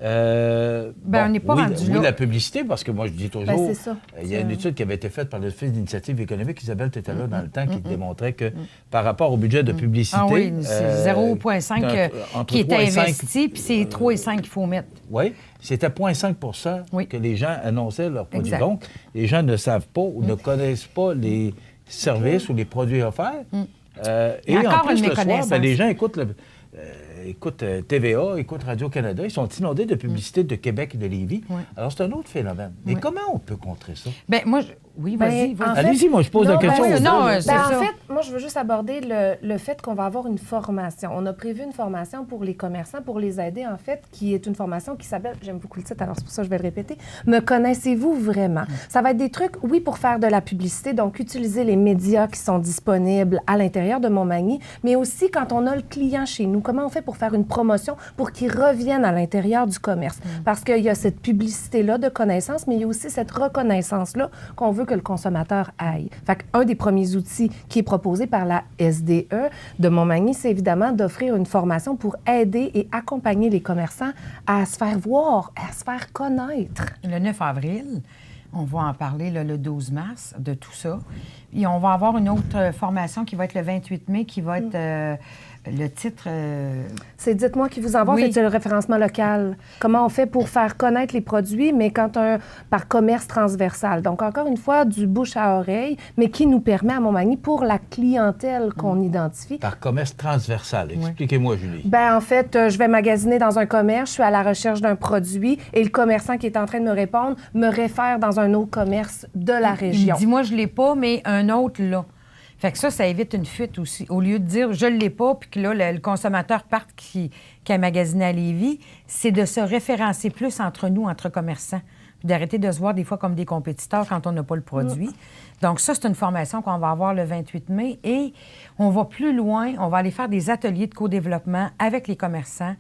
On n'est pas rendu là. Oui, la publicité, parce que moi, je dis toujours... c'est ça. Il y a une étude qui avait été faite par l'Office d'initiative économique. Isabelle, tu étais là dans le temps, qui démontrait que par rapport au budget de publicité... Ah oui, c'est 0,5 qui était investi, puis c'est 3,5 qu'il faut mettre. Oui, c'était 0,5 que les gens annonçaient leurs produits. Exact. Donc, les gens ne savent pas ou ne connaissent pas les services ou les produits offerts. Et en plus, le soir, les gens écoutent TVA, écoutent Radio-Canada, ils sont inondés de publicités de Québec et de Lévis. Alors, c'est un autre phénomène. Mais comment on peut contrer ça? Bien, moi, oui, vas-y. Allez-y, moi, je pose la question. En fait, moi, je veux juste aborder le fait qu'on va avoir une formation. On a prévu une formation pour les commerçants, pour les aider, en fait, qui est une formation qui s'appelle, j'aime beaucoup le titre, alors c'est pour ça que je vais le répéter, « Me connaissez-vous vraiment? » Ça va être des trucs, oui, pour faire de la publicité, donc utiliser les médias qui sont disponibles à l'intérieur de Montmagny, mais aussi quand on a le client chez nous, comment on fait pour faire une promotion pour qu'il revienne à l'intérieur du commerce? Parce qu'il y a cette publicité-là de connaissance, mais il y a aussi cette reconnaissance-là qu'on veut que le consommateur aille. Fait qu'un des premiers outils qui est proposé par la SDE de Montmagny, c'est évidemment d'offrir une formation pour aider et accompagner les commerçants à se faire voir, à se faire connaître. Le 9 avril, on va en parler le 12 mars de tout ça. Et on va avoir une autre formation qui va être le 28 mai, qui va être... le titre... C'est « Dites-moi qui vous envoie », c'est le référencement local. Comment on fait pour faire connaître les produits, mais par commerce transversal. Donc, encore une fois, du bouche à oreille, mais qui nous permet à Montmagny, pour la clientèle qu'on identifie... Par commerce transversal. Expliquez-moi, Julie. Bien, en fait, je vais magasiner dans un commerce, je suis à la recherche d'un produit, et le commerçant qui est en train de me répondre me réfère dans un autre commerce de la région. Dis-moi, je ne l'ai pas, mais un autre, là. Fait que ça évite une fuite aussi. Au lieu de dire « je ne l'ai pas », puis que là, le consommateur parte qui a magasiné à Lévis, c'est de se référencer plus entre nous, entre commerçants, puis d'arrêter de se voir des fois comme des compétiteurs quand on n'a pas le produit. Donc ça, c'est une formation qu'on va avoir le 28 mai. Et on va plus loin, on va aller faire des ateliers de co-développement avec les commerçants.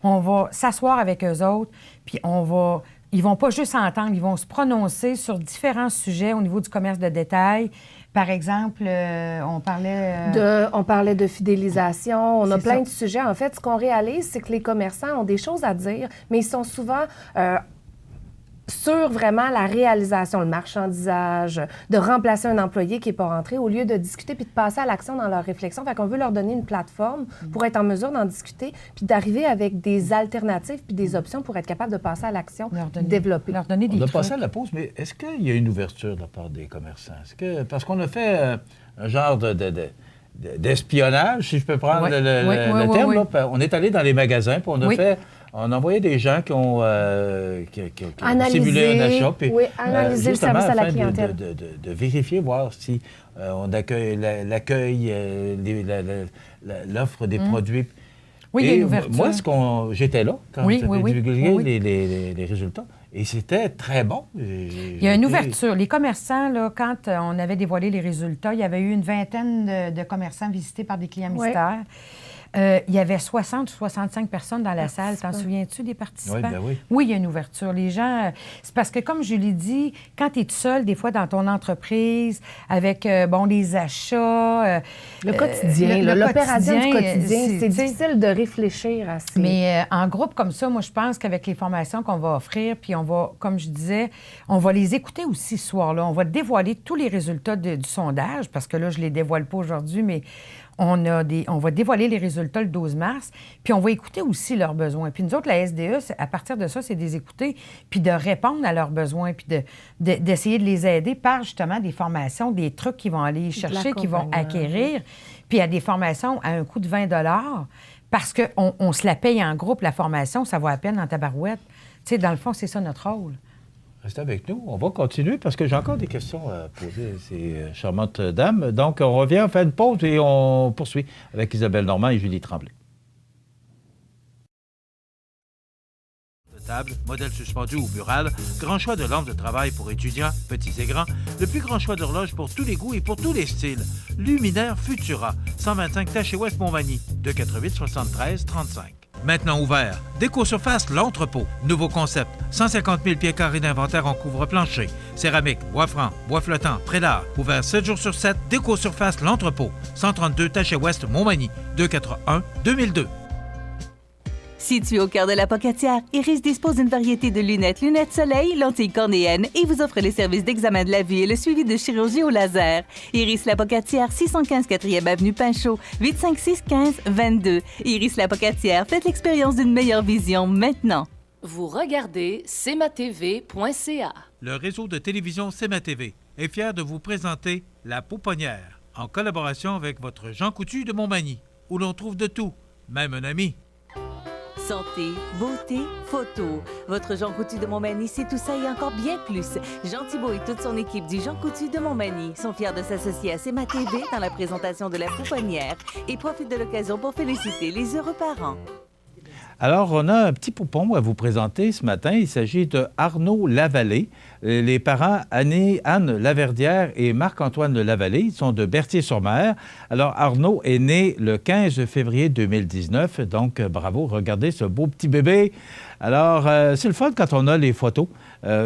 On va s'asseoir avec eux autres, puis ils vont pas juste entendre, ils vont se prononcer sur différents sujets au niveau du commerce de détail. Par exemple, on parlait de fidélisation, on a plein de sujets. En fait, ce qu'on réalise, c'est que les commerçants ont des choses à dire, mais ils sont souvent sur vraiment la réalisation, le marchandisage, de remplacer un employé qui n'est pas rentré, au lieu de discuter puis de passer à l'action dans leur réflexion. Fait qu'on veut leur donner une plateforme pour être en mesure d'en discuter puis d'arriver avec des alternatives puis des options pour être capable de passer à l'action, développer. Leur donner des trucs. On a passé à la pause, mais est-ce qu'il y a une ouverture de la part des commerçants? Parce qu'on a fait un genre d'espionnage, si je peux prendre le terme. Là. On est allé dans les magasins puis on a envoyé des gens qui ont simulé un achat. Puis, analyser le service à la clientèle. De vérifier, voir si on accueille l'accueil, l'offre des produits. Oui, il y a une ouverture. Moi, j'étais là quand on a divulgué les résultats. Et c'était très bon. Il y a une ouverture. Les commerçants, là, quand on avait dévoilé les résultats, il y avait eu une vingtaine de commerçants visités par des clients mystères. Il y avait 60 ou 65 personnes dans la salle. T'en souviens-tu des participants? Oui, bien oui. Oui, il y a une ouverture. Les gens... c'est parce que, comme je l'ai dit, quand tu es tout seul, des fois, dans ton entreprise, avec, les achats... le quotidien, l'opération du quotidien, c'est difficile de réfléchir à ça. Mais en groupe comme ça, moi, je pense qu'avec les formations qu'on va offrir, puis on va, comme je disais, on va les écouter aussi ce soir-là. On va dévoiler tous les résultats du sondage, parce que là, je ne les dévoile pas aujourd'hui, mais... On va dévoiler les résultats le 12 mars, puis on va écouter aussi leurs besoins. Puis nous autres, la SDE, à partir de ça, c'est de les écouter, puis de répondre à leurs besoins, puis d'essayer de les aider par, justement, des formations, des trucs qu'ils vont aller chercher, qu'ils vont acquérir, puis à des formations à un coût de 20 $, parce qu'on se la paye en groupe, la formation, ça vaut à peine en tabarouette. Tu sais, dans le fond, c'est ça notre rôle. Restez avec nous. On va continuer parce que j'ai encore des questions à poser à ces charmantes dames. Donc, on revient, on fait une pause et on poursuit avec Isabelle Normand et Julie Tremblay. Table, modèle suspendu ou mural, grand choix de lampes de travail pour étudiants, petits et grands, le plus grand choix d'horloges pour tous les goûts et pour tous les styles. Luminaire Futura, 125 Taché Ouest Montmagny, 248 73 35. Maintenant ouvert. Déco-surface L'Entrepôt. Nouveau concept. 150 000 pieds carrés d'inventaire en couvre-plancher. Céramique, bois franc, bois flottant, prélat. Ouvert 7 jours sur 7. Déco-surface L'Entrepôt. 132 Taché Ouest Montmagny. 241 2002. Situé au cœur de la Pocatière, Iris dispose d'une variété de lunettes soleil, lentilles cornéennes et vous offre les services d'examen de la vue et le suivi de chirurgie au laser. Iris la Pocatière, 615 4e avenue Pinchot, 856 15 22. Iris la Pocatière, faites l'expérience d'une meilleure vision maintenant. Vous regardez cmatv.ca. Le réseau de télévision CMA TV est fier de vous présenter La Pouponnière, en collaboration avec votre Jean Coutu de Montmagny, où l'on trouve de tout, même un ami. Santé, beauté, photo. Votre Jean Coutu de Montmagny, c'est tout ça et encore bien plus. Jean Thibault et toute son équipe du Jean Coutu de Montmagny sont fiers de s'associer à CMA TV dans la présentation de La Pouponnière et profitent de l'occasion pour féliciter les heureux parents. Alors, on a un petit poupon à vous présenter ce matin. Il s'agit de Arnaud Lavallée. Les parents Anne Laverdière et Marc-Antoine Lavallée, ils sont de Berthier-sur-Mer. Alors, Arnaud est né le 15 février 2019, donc bravo, regardez ce beau petit bébé. Alors, c'est le fun quand on a les photos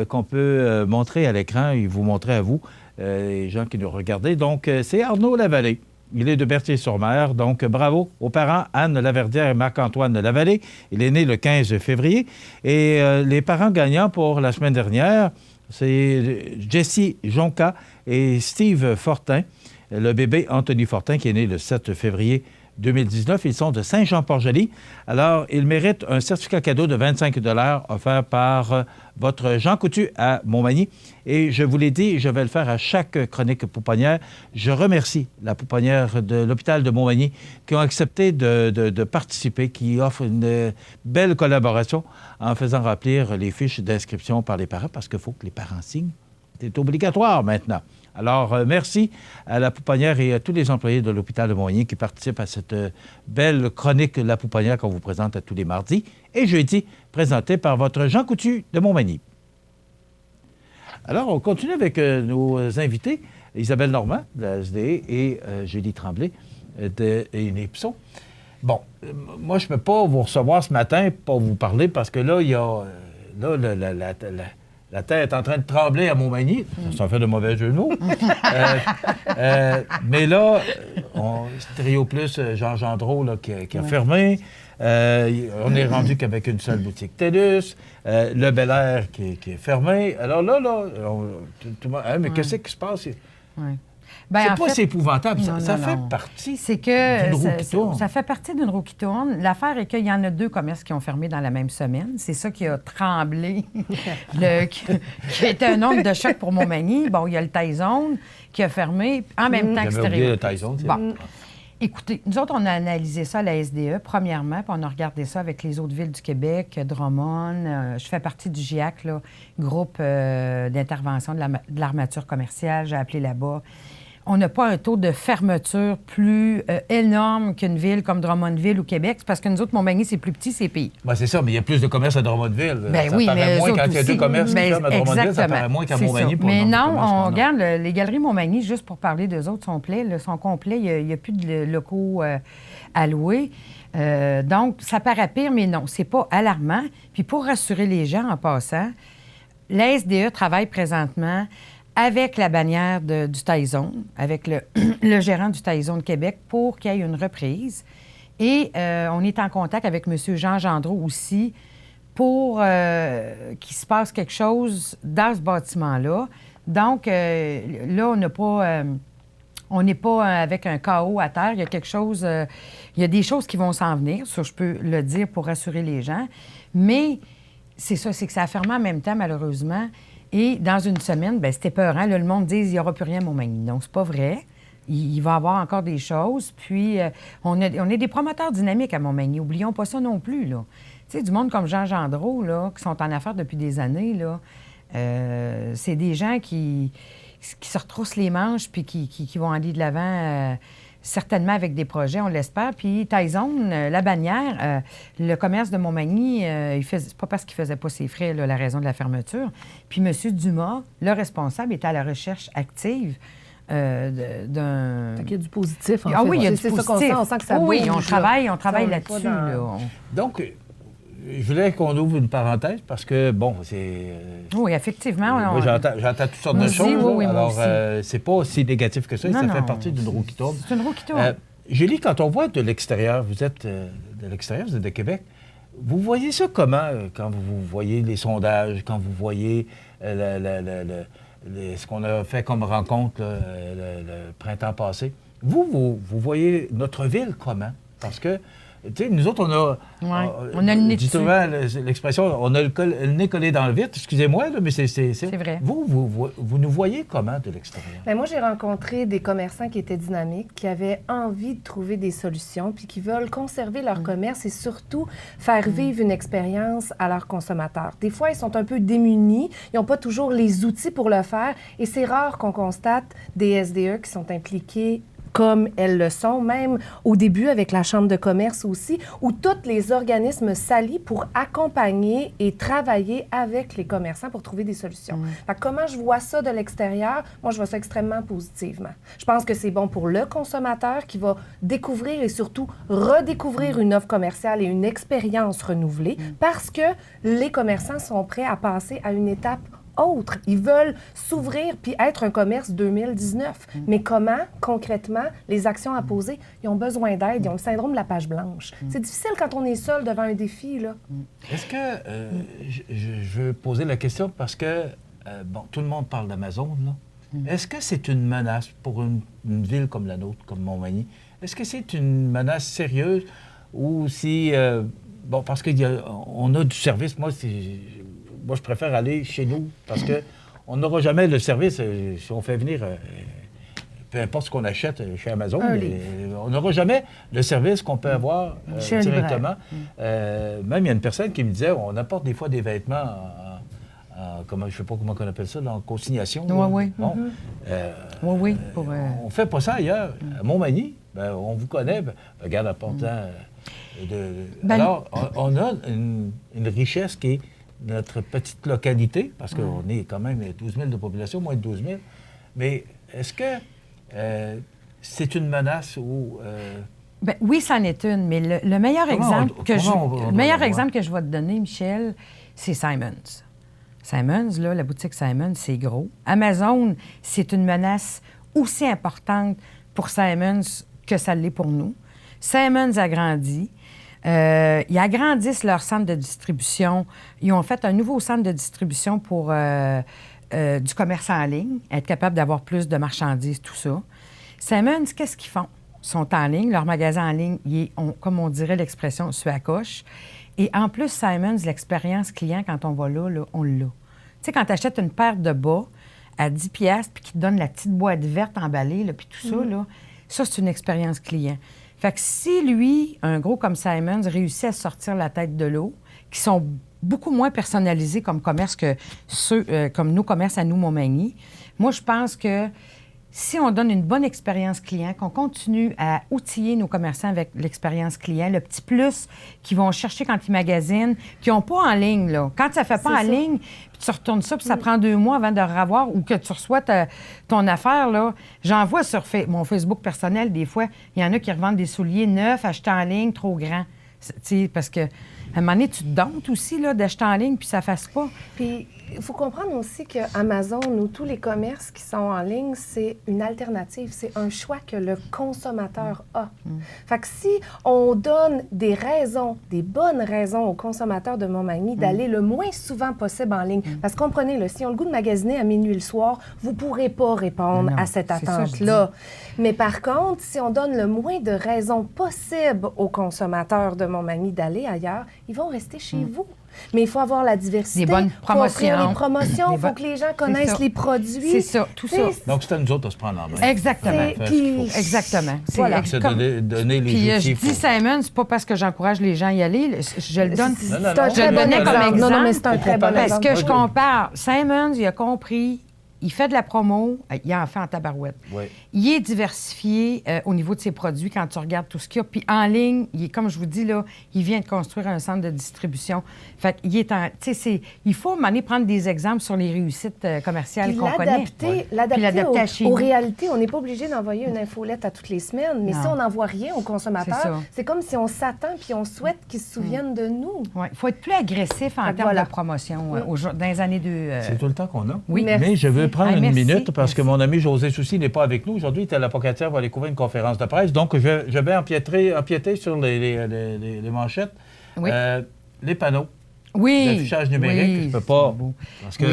qu'on peut montrer à l'écran et vous montrer à vous, les gens qui nous regardent. Donc, c'est Arnaud Lavallée. Il est de Berthier-sur-Mer, donc bravo aux parents Anne Laverdière et Marc-Antoine Lavallée. Il est né le 15 février. Et les parents gagnants pour la semaine dernière, c'est Jessie Jonca et Steve Fortin. Le bébé Anthony Fortin qui est né le 7 février 2019. Ils sont de Saint-Jean-Port-Joli. Alors, ils méritent un certificat cadeau de 25 $ offert par votre Jean Coutu à Montmagny. Et je vous l'ai dit, je vais le faire à chaque chronique pouponnière. Je remercie la pouponnière de l'hôpital de Montmagny qui ont accepté de participer, qui offrent une belle collaboration en faisant remplir les fiches d'inscription par les parents parce qu'il faut que les parents signent. C'est obligatoire maintenant. Alors, merci à la pouponnière et à tous les employés de l'hôpital de Montmagny qui participent à cette belle chronique La Pouponnière qu'on vous présente à tous les mardis et jeudis, présentée par votre Jean Coutu de Montmagny. Alors, on continue avec nos invités, Isabelle Normand, de la SDE, et Julie Tremblay, de Inepso. Bon, moi, je ne peux pas vous recevoir ce matin pour vous parler parce que là, il y a la terre est en train de trembler à Montmagny. Ça fait de mauvais jeux de mots. Mais là, Trio Plus, Jean Gendreau, là, qui a fermé. On est rendu qu'avec une seule boutique TELUS. Le Bel Air qui est fermé. Alors là, mais qu'est-ce qui se passe? Bien, c'est épouvantable. Ça fait partie d'une roue qui tourne. Ça fait partie d'une roue qui tourne. L'affaire est qu'il y en a 2 commerces qui ont fermé dans la même semaine. C'est ça qui a tremblé, qui a été un ongle de choc pour Montmagny. Bon, il y a le Taizone qui a fermé en même temps que Stéréo. Oublié le Taizone, c'est bon. Écoutez, nous autres, on a analysé ça à la SDE, premièrement, puis on a regardé ça avec les autres villes du Québec, Drummond. Je fais partie du GIAC, là, groupe d'intervention de l'armature commerciale. J'ai appelé là-bas. On n'a pas un taux de fermeture plus énorme qu'une ville comme Drummondville ou Québec. C'est parce que nous autres, Montmagny, c'est plus petit, c'est pays. Bien, c'est ça, mais il y a plus de commerces à Drummondville. Bien, ça oui, paraît mais moins quand il y a 2 commerces qui ferment à Drummondville, ça paraît moins qu'à Montmagny. Pour mais non, on regarde les galeries Montmagny, juste pour parler d'eux autres, sont complets. Il n'y a plus de locaux à louer. Donc, ça paraît pire, mais non, c'est pas alarmant. Puis pour rassurer les gens en passant, la SDE travaille présentement avec la bannière du Taizone, avec le gérant du Taizone Québec pour qu'il y ait une reprise. Et on est en contact avec M. Jean Gendreau aussi pour qu'il se passe quelque chose dans ce bâtiment-là. Donc, là, on n'est pas avec un chaos à terre. Il y a quelque chose, il y a des choses qui vont s'en venir, ça je peux le dire pour rassurer les gens. Mais c'est ça, c'est que ça a fermé en même temps, malheureusement. Et dans une semaine, bien, c'était peurant. Là, le monde dit qu'il n'y aura plus rien à Montmagny. Non, c'est pas vrai. Il va y avoir encore des choses. Puis, on a des promoteurs dynamiques à Montmagny. Oublions pas ça non plus, là. Tu sais, du monde comme Jean Gendreau, là, qui sont en affaires depuis des années, là, c'est des gens qui se retroussent les manches puis qui vont aller de l'avant certainement avec des projets, on l'espère. Puis Taizone, la bannière, le commerce de Montmagny, c'est pas parce qu'il faisait pas ses frais, là, la raison de la fermeture. Puis M. Dumas, le responsable, est à la recherche active d'un... Fait qu'il y a du positif, en fait. Ah oui, il y a du c'est positif. Ça qu'on sent, on sent que ça oui, bouge, on travaille là. là-dessus. Dans... Là. Donc, je voulais qu'on ouvre une parenthèse parce que, bon, c'est... oui, effectivement. Moi, j'entends toutes sortes de choses. Oui, alors, c'est pas aussi négatif que ça. Ça fait partie d'une roue qui tourne. C'est une roue qui tourne. Julie, quand on voit de l'extérieur, vous êtes de l'extérieur, vous êtes de Québec, vous voyez ça comment quand vous voyez les sondages, quand vous voyez ce qu'on a fait comme rencontre le printemps passé? Vous voyez notre ville comment? Parce que, tu sais, nous autres, on a le nez dessus. Souvent l'expression, on a le nez collé dans le vitre. Excusez-moi, là, mais c'est vrai. Vous nous voyez comment de l'extérieur? Bien, moi, j'ai rencontré des commerçants qui étaient dynamiques, qui avaient envie de trouver des solutions, puis qui veulent conserver leur commerce et surtout faire vivre une expérience à leurs consommateurs. Des fois, ils sont un peu démunis, ils n'ont pas toujours les outils pour le faire, et c'est rare qu'on constate des SDE qui sont impliqués comme elles le sont, même au début avec la Chambre de commerce aussi, où tous les organismes s'allient pour accompagner et travailler avec les commerçants pour trouver des solutions. Fait que comment je vois ça de l'extérieur? Moi, je vois ça extrêmement positivement. Je pense que c'est bon pour le consommateur qui va découvrir et surtout redécouvrir une offre commerciale et une expérience renouvelée parce que les commerçants sont prêts à passer à une étape autre. Ils veulent s'ouvrir puis être un commerce 2019. Mais comment, concrètement, les actions à poser? Ils ont besoin d'aide. Ils ont le syndrome de la page blanche. C'est difficile quand on est seul devant un défi, là. Est-ce que... je veux poser la question parce que, bon, tout le monde parle d'Amazon, là. Est-ce que c'est une menace pour une ville comme la nôtre, comme Montmagny? Est-ce que c'est une menace sérieuse ou si... bon, parce qu'on a du service. Moi, je préfère aller chez nous parce qu'on n'aura jamais le service si on fait venir, peu importe ce qu'on achète chez Amazon, on n'aura jamais le service qu'on peut avoir directement. Même il y a une personne qui me disait, on apporte des fois des vêtements je ne sais pas comment on appelle ça, en consignation. Oui. Bon, on ne fait pas ça ailleurs. À Montmagny, on vous connaît, regarde, apportant... Alors, on a une richesse qui est notre petite localité, parce qu'on est quand même 12 000 de population, moins de 12 000. Mais est-ce que c'est une menace ou... Bien, oui, c'en est une, mais le meilleur exemple que je vais te donner, Michel, c'est Simons. Simons, là, la boutique Simons, c'est gros. Amazon, c'est une menace aussi importante pour Simons que ça l'est pour nous. Simons a grandi. Ils agrandissent leur centre de distribution. Ils ont fait un nouveau centre de distribution pour du commerce en ligne, être capable d'avoir plus de marchandises, tout ça. Simons, qu'est-ce qu'ils font? Ils sont en ligne, leur magasin en ligne, comme on dirait l'expression, sur la coche. Et en plus, Simons, l'expérience client, quand on va là on l'a. Tu sais, quand tu achètes une paire de bas à 10$ puis qu'ils te donnent la petite boîte verte emballée, là, puis tout ça, là, ça, c'est une expérience client. Fait que si lui, un gros comme Simons, réussit à sortir la tête de l'eau, qui sont beaucoup moins personnalisés comme commerce que ceux comme nos commerces à nous, Montmagny, moi, je pense que si on donne une bonne expérience client, qu'on continue à outiller nos commerçants avec l'expérience client, le petit plus qu'ils vont chercher quand ils magasinent, qu'ils n'ont pas en ligne, là. Quand ça ne fait pas en ligne, puis tu retournes ça, puis ça prend 2 mois avant de revoir ou que tu reçois ton affaire, là. J'en vois sur mon Facebook personnel, des fois, il y en a qui revendent des souliers neufs, achetés en ligne, trop grands. Parce que à un moment donné, tu te domptes aussi là, d'acheter en ligne, puis ça ne fasse pas. Puis, il faut comprendre aussi qu'Amazon ou tous les commerces qui sont en ligne, c'est une alternative. C'est un choix que le consommateur a. Fait que si on donne des raisons, des bonnes raisons aux consommateurs de Montmagny d'aller le moins souvent possible en ligne, parce que comprenez-le, si on a le goût de magasiner à minuit le soir, vous ne pourrez pas répondre à cette attente-là. Mais par contre, si on donne le moins de raisons possibles aux consommateurs de Montmagny d'aller ailleurs, ils vont rester chez vous. Mais il faut avoir la diversité. Des bonnes promotions. Il faut offrir les promotions. Il faut que les gens connaissent les produits. C'est ça, tout ça. Donc, c'est à nous autres de se prendre en main. Exactement. Exactement. Voilà. C'est donner les puis outils. Je dis Simon, c'est pas parce que j'encourage les gens à y aller. Je le donne. C'est un très bon exemple. Non, mais c'est un très bon exemple. Parce que je compare. Simon, il a compris il fait de la promo, il en fait en tabarouette. Oui. Il est diversifié au niveau de ses produits quand tu regardes tout ce qu'il y a. Puis en ligne, comme je vous dis, là, il vient de construire un centre de distribution. Fait qu'il est il faut, à un moment donné, prendre des exemples sur les réussites commerciales qu'on connaît. L'adapter aux réalités. On n'est pas obligé d'envoyer une infolette à toutes les semaines, mais si on n'envoie rien aux consommateurs, c'est comme si on s'attend puis on souhaite qu'ils se souviennent de nous. Oui, il faut être plus agressif en termes de promotion dans les années C'est tout le temps qu'on a. Oui. Mais je veux prendre une minute parce que merci. mon ami José Soucy n'est pas avec nous. Aujourd'hui, il est à la Pocatière, va aller couvrir une conférence de presse. Donc, je vais empiéter sur les manchettes. Oui. Les panneaux. Oui. L'affichage numérique, je ne peux pas. Parce que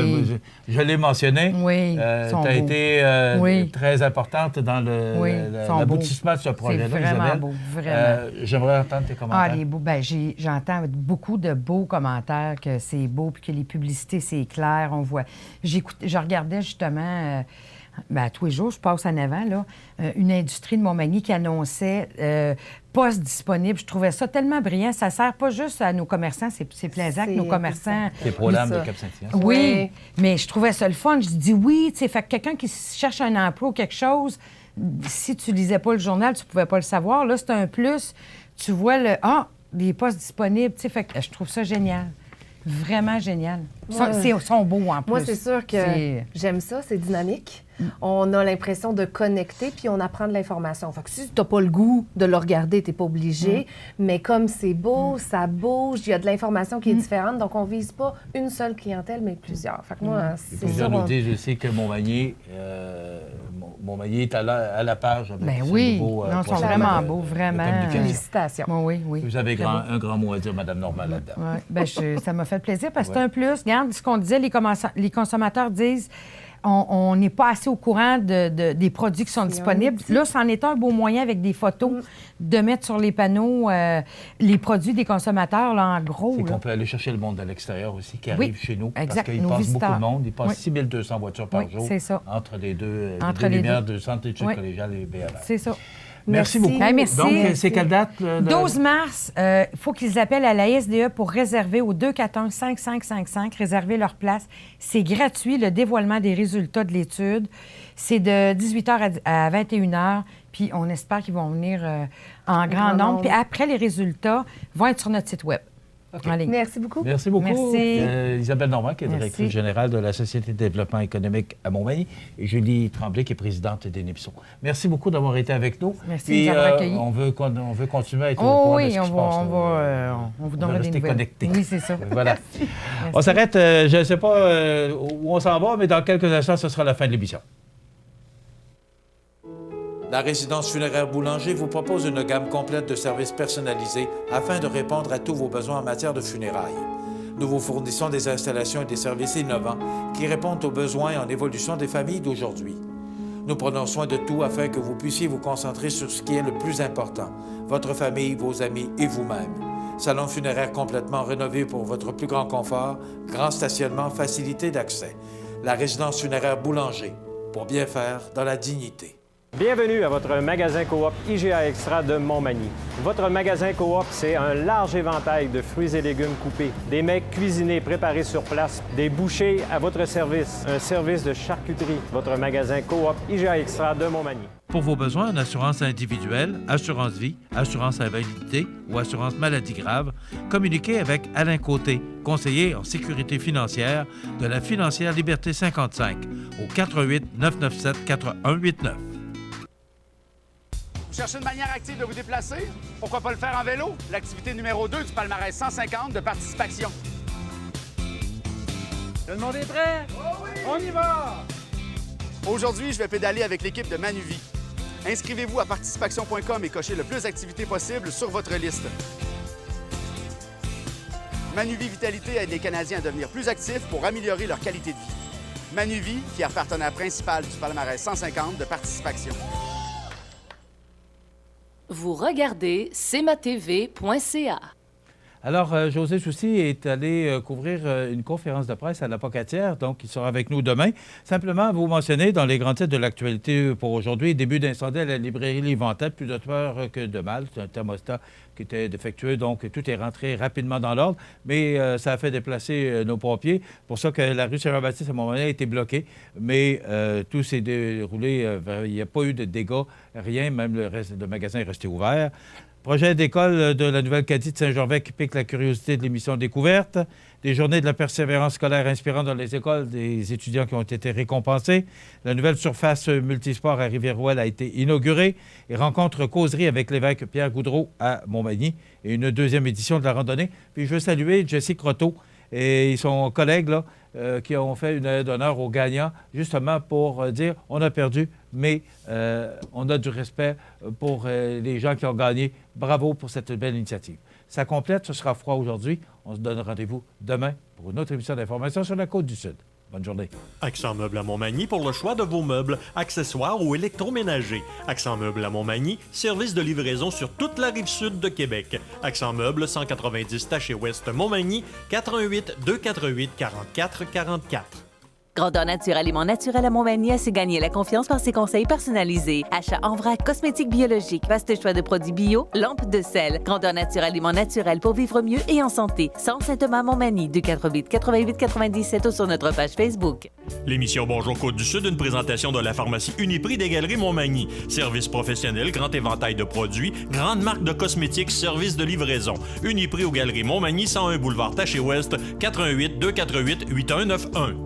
je l'ai mentionné. Oui. Tu as été très importante dans l'aboutissement de ce projet-là, C'est vraiment Isabelle. beau, vraiment. J'aimerais entendre tes commentaires. Ah, les beaux. Ben, j'entends beaucoup de beaux commentaires que c'est beau puis que les publicités, c'est clair. On voit. Je regardais justement. Tous les jours, je passe en avant, là, une industrie de Montmagny qui annonçait poste disponible. Je trouvais ça tellement brillant. Ça ne sert pas juste à nos commerçants. C'est plaisant que nos commerçants... C'est Pro-Lame de Cap-Saint-Hyacinthe. Oui, mais je trouvais ça le fun. Je dis oui, tu sais, fait que quelqu'un qui cherche un emploi ou quelque chose, si tu lisais pas le journal, tu pouvais pas le savoir. Là, c'est un plus. Tu vois des postes disponibles, tu sais, fait que je trouve ça génial. Vraiment génial. Ils sont beaux en plus. Moi, c'est sûr que j'aime ça, c'est dynamique. On a l'impression de connecter, puis on apprend de l'information. Fait que si tu n'as pas le goût de le regarder, tu n'es pas obligé. Mais comme c'est beau, ça bouge, il y a de l'information qui est différente, donc on ne vise pas une seule clientèle, mais plusieurs. Fait que moi, c'est ça. Plusieurs nous disent aussi que Montmagny est à la page avec nouveau ils sont vraiment beaux, vraiment. Félicitations. Oui. Vous avez un grand mot à dire, Mme Normand, là-dedans. Oui, bien, ça m'a fait plaisir parce que c'est un plus. Regarde, ce qu'on disait, les consommateurs disent... On n'est pas assez au courant des produits qui sont disponibles. Là, c'en est un beau moyen avec des photos de mettre sur les panneaux les produits des consommateurs, là, en gros. C'est qu'on peut aller chercher le monde de l'extérieur aussi qui arrive chez nous. Parce qu'il passe beaucoup de monde. Il passe 6200 voitures par jour entre les deux lumières de centre d'études collégiales et BLR. C'est ça. Merci beaucoup. Merci. Donc, c'est quelle date? 12 mars, il faut qu'ils appellent à la SDE pour réserver au 241-5555, réserver leur place. C'est gratuit, le dévoilement des résultats de l'étude. C'est de 18h à 21h, puis on espère qu'ils vont venir en grand nombre. Puis après, les résultats vont être sur notre site Web. Okay. Merci beaucoup. Merci beaucoup. Merci. Isabelle Normand, qui est directrice générale de la Société de développement économique à Montmagny, et Julie Tremblay, qui est présidente d'Enipson. Merci beaucoup d'avoir été avec nous. Merci de nous avoir accueillis. On veut continuer à être au courant de ce qui se passe. On vous donnera des nouvelles. Connectés. Oui, c'est ça. Voilà. Merci. On s'arrête, je ne sais pas où on s'en va, mais dans quelques instants, ce sera la fin de l'émission. La résidence funéraire Boulanger vous propose une gamme complète de services personnalisés afin de répondre à tous vos besoins en matière de funérailles. Nous vous fournissons des installations et des services innovants qui répondent aux besoins et en évolution des familles d'aujourd'hui. Nous prenons soin de tout afin que vous puissiez vous concentrer sur ce qui est le plus important, votre famille, vos amis et vous-même. Salon funéraire complètement rénové pour votre plus grand confort, grand stationnement, facilité d'accès. La résidence funéraire Boulanger, pour bien faire dans la dignité. Bienvenue à votre magasin Coop IGA Extra de Montmagny. Votre magasin Coop, c'est un large éventail de fruits et légumes coupés, des mets cuisinés préparés sur place, des bouchées à votre service, un service de charcuterie. Votre magasin Coop IGA Extra de Montmagny. Pour vos besoins en assurance individuelle, assurance vie, assurance invalidité ou assurance maladie grave, communiquez avec Alain Côté, conseiller en sécurité financière de la Financière Liberté 55 au 88 997 4189. Vous cherchez une manière active de vous déplacer? Pourquoi pas le faire en vélo? L'activité numéro 2 du palmarès 150 de Participation. Tout le monde est prêt? Oh oui! On y va! Aujourd'hui, je vais pédaler avec l'équipe de Manuvie. Inscrivez-vous à participation.com et cochez le plus d'activités possibles sur votre liste. Manuvie Vitalité aide les Canadiens à devenir plus actifs pour améliorer leur qualité de vie. Manuvie, fier partenaire principal du palmarès 150 de Participation. Vous regardez cmatv.ca. Alors, José Soucy est allé couvrir une conférence de presse à la Pocatière, donc il sera avec nous demain. Simplement, vous mentionnez dans les grands titres de l'actualité pour aujourd'hui, début d'incendie à la librairie L'Inventaire, plus de peur que de mal. C'est un thermostat qui était défectueux, donc tout est rentré rapidement dans l'ordre, mais ça a fait déplacer nos pompiers. Pour ça que la rue Saint-Jean-Baptiste, à un moment donné, a été bloquée, mais tout s'est déroulé, il n'y a pas eu de dégâts, rien, même le reste du magasin est resté ouvert. Projet d'école de la Nouvelle-Acadie de Saint-Gervais qui pique la curiosité de l'émission Découverte. Des journées de la persévérance scolaire inspirante dans les écoles, des étudiants qui ont été récompensés. La nouvelle surface multisport à Rivière-Ouelle a été inaugurée. Et rencontre causerie avec l'évêque Pierre Goudreau à Montmagny. Et une deuxième édition de la randonnée. Puis je veux saluer Jessie Croteau et son collègue là, qui ont fait une aide d'honneur aux gagnants, justement pour dire on a perdu, mais on a du respect pour les gens qui ont gagné. Bravo pour cette belle initiative. Ça complète, ce sera froid aujourd'hui. On se donne rendez-vous demain pour une autre émission d'information sur la Côte-du-Sud. Bonne journée. Accent Meubles à Montmagny pour le choix de vos meubles, accessoires ou électroménagers. Accent Meubles à Montmagny, service de livraison sur toute la rive sud de Québec. Accent Meubles, 190 Taché-Ouest Montmagny, 418 248 44 44. Grandeur Nature Aliments Naturels à Montmagny a su gagner la confiance par ses conseils personnalisés. Achat en vrac, cosmétiques biologiques, vaste choix de produits bio, lampes de sel. Grandeur Nature Aliments Naturels pour vivre mieux et en santé. Sans Saint-Thomas Montmagny, 248 88 97 ou sur notre page Facebook. L'émission Bonjour Côte-du-Sud, une présentation de la pharmacie Uniprix des Galeries Montmagny. Service professionnel, grand éventail de produits, grande marque de cosmétiques, service de livraison. Uniprix aux Galeries Montmagny, 101 boulevard Taché-Ouest, 418 248 8191.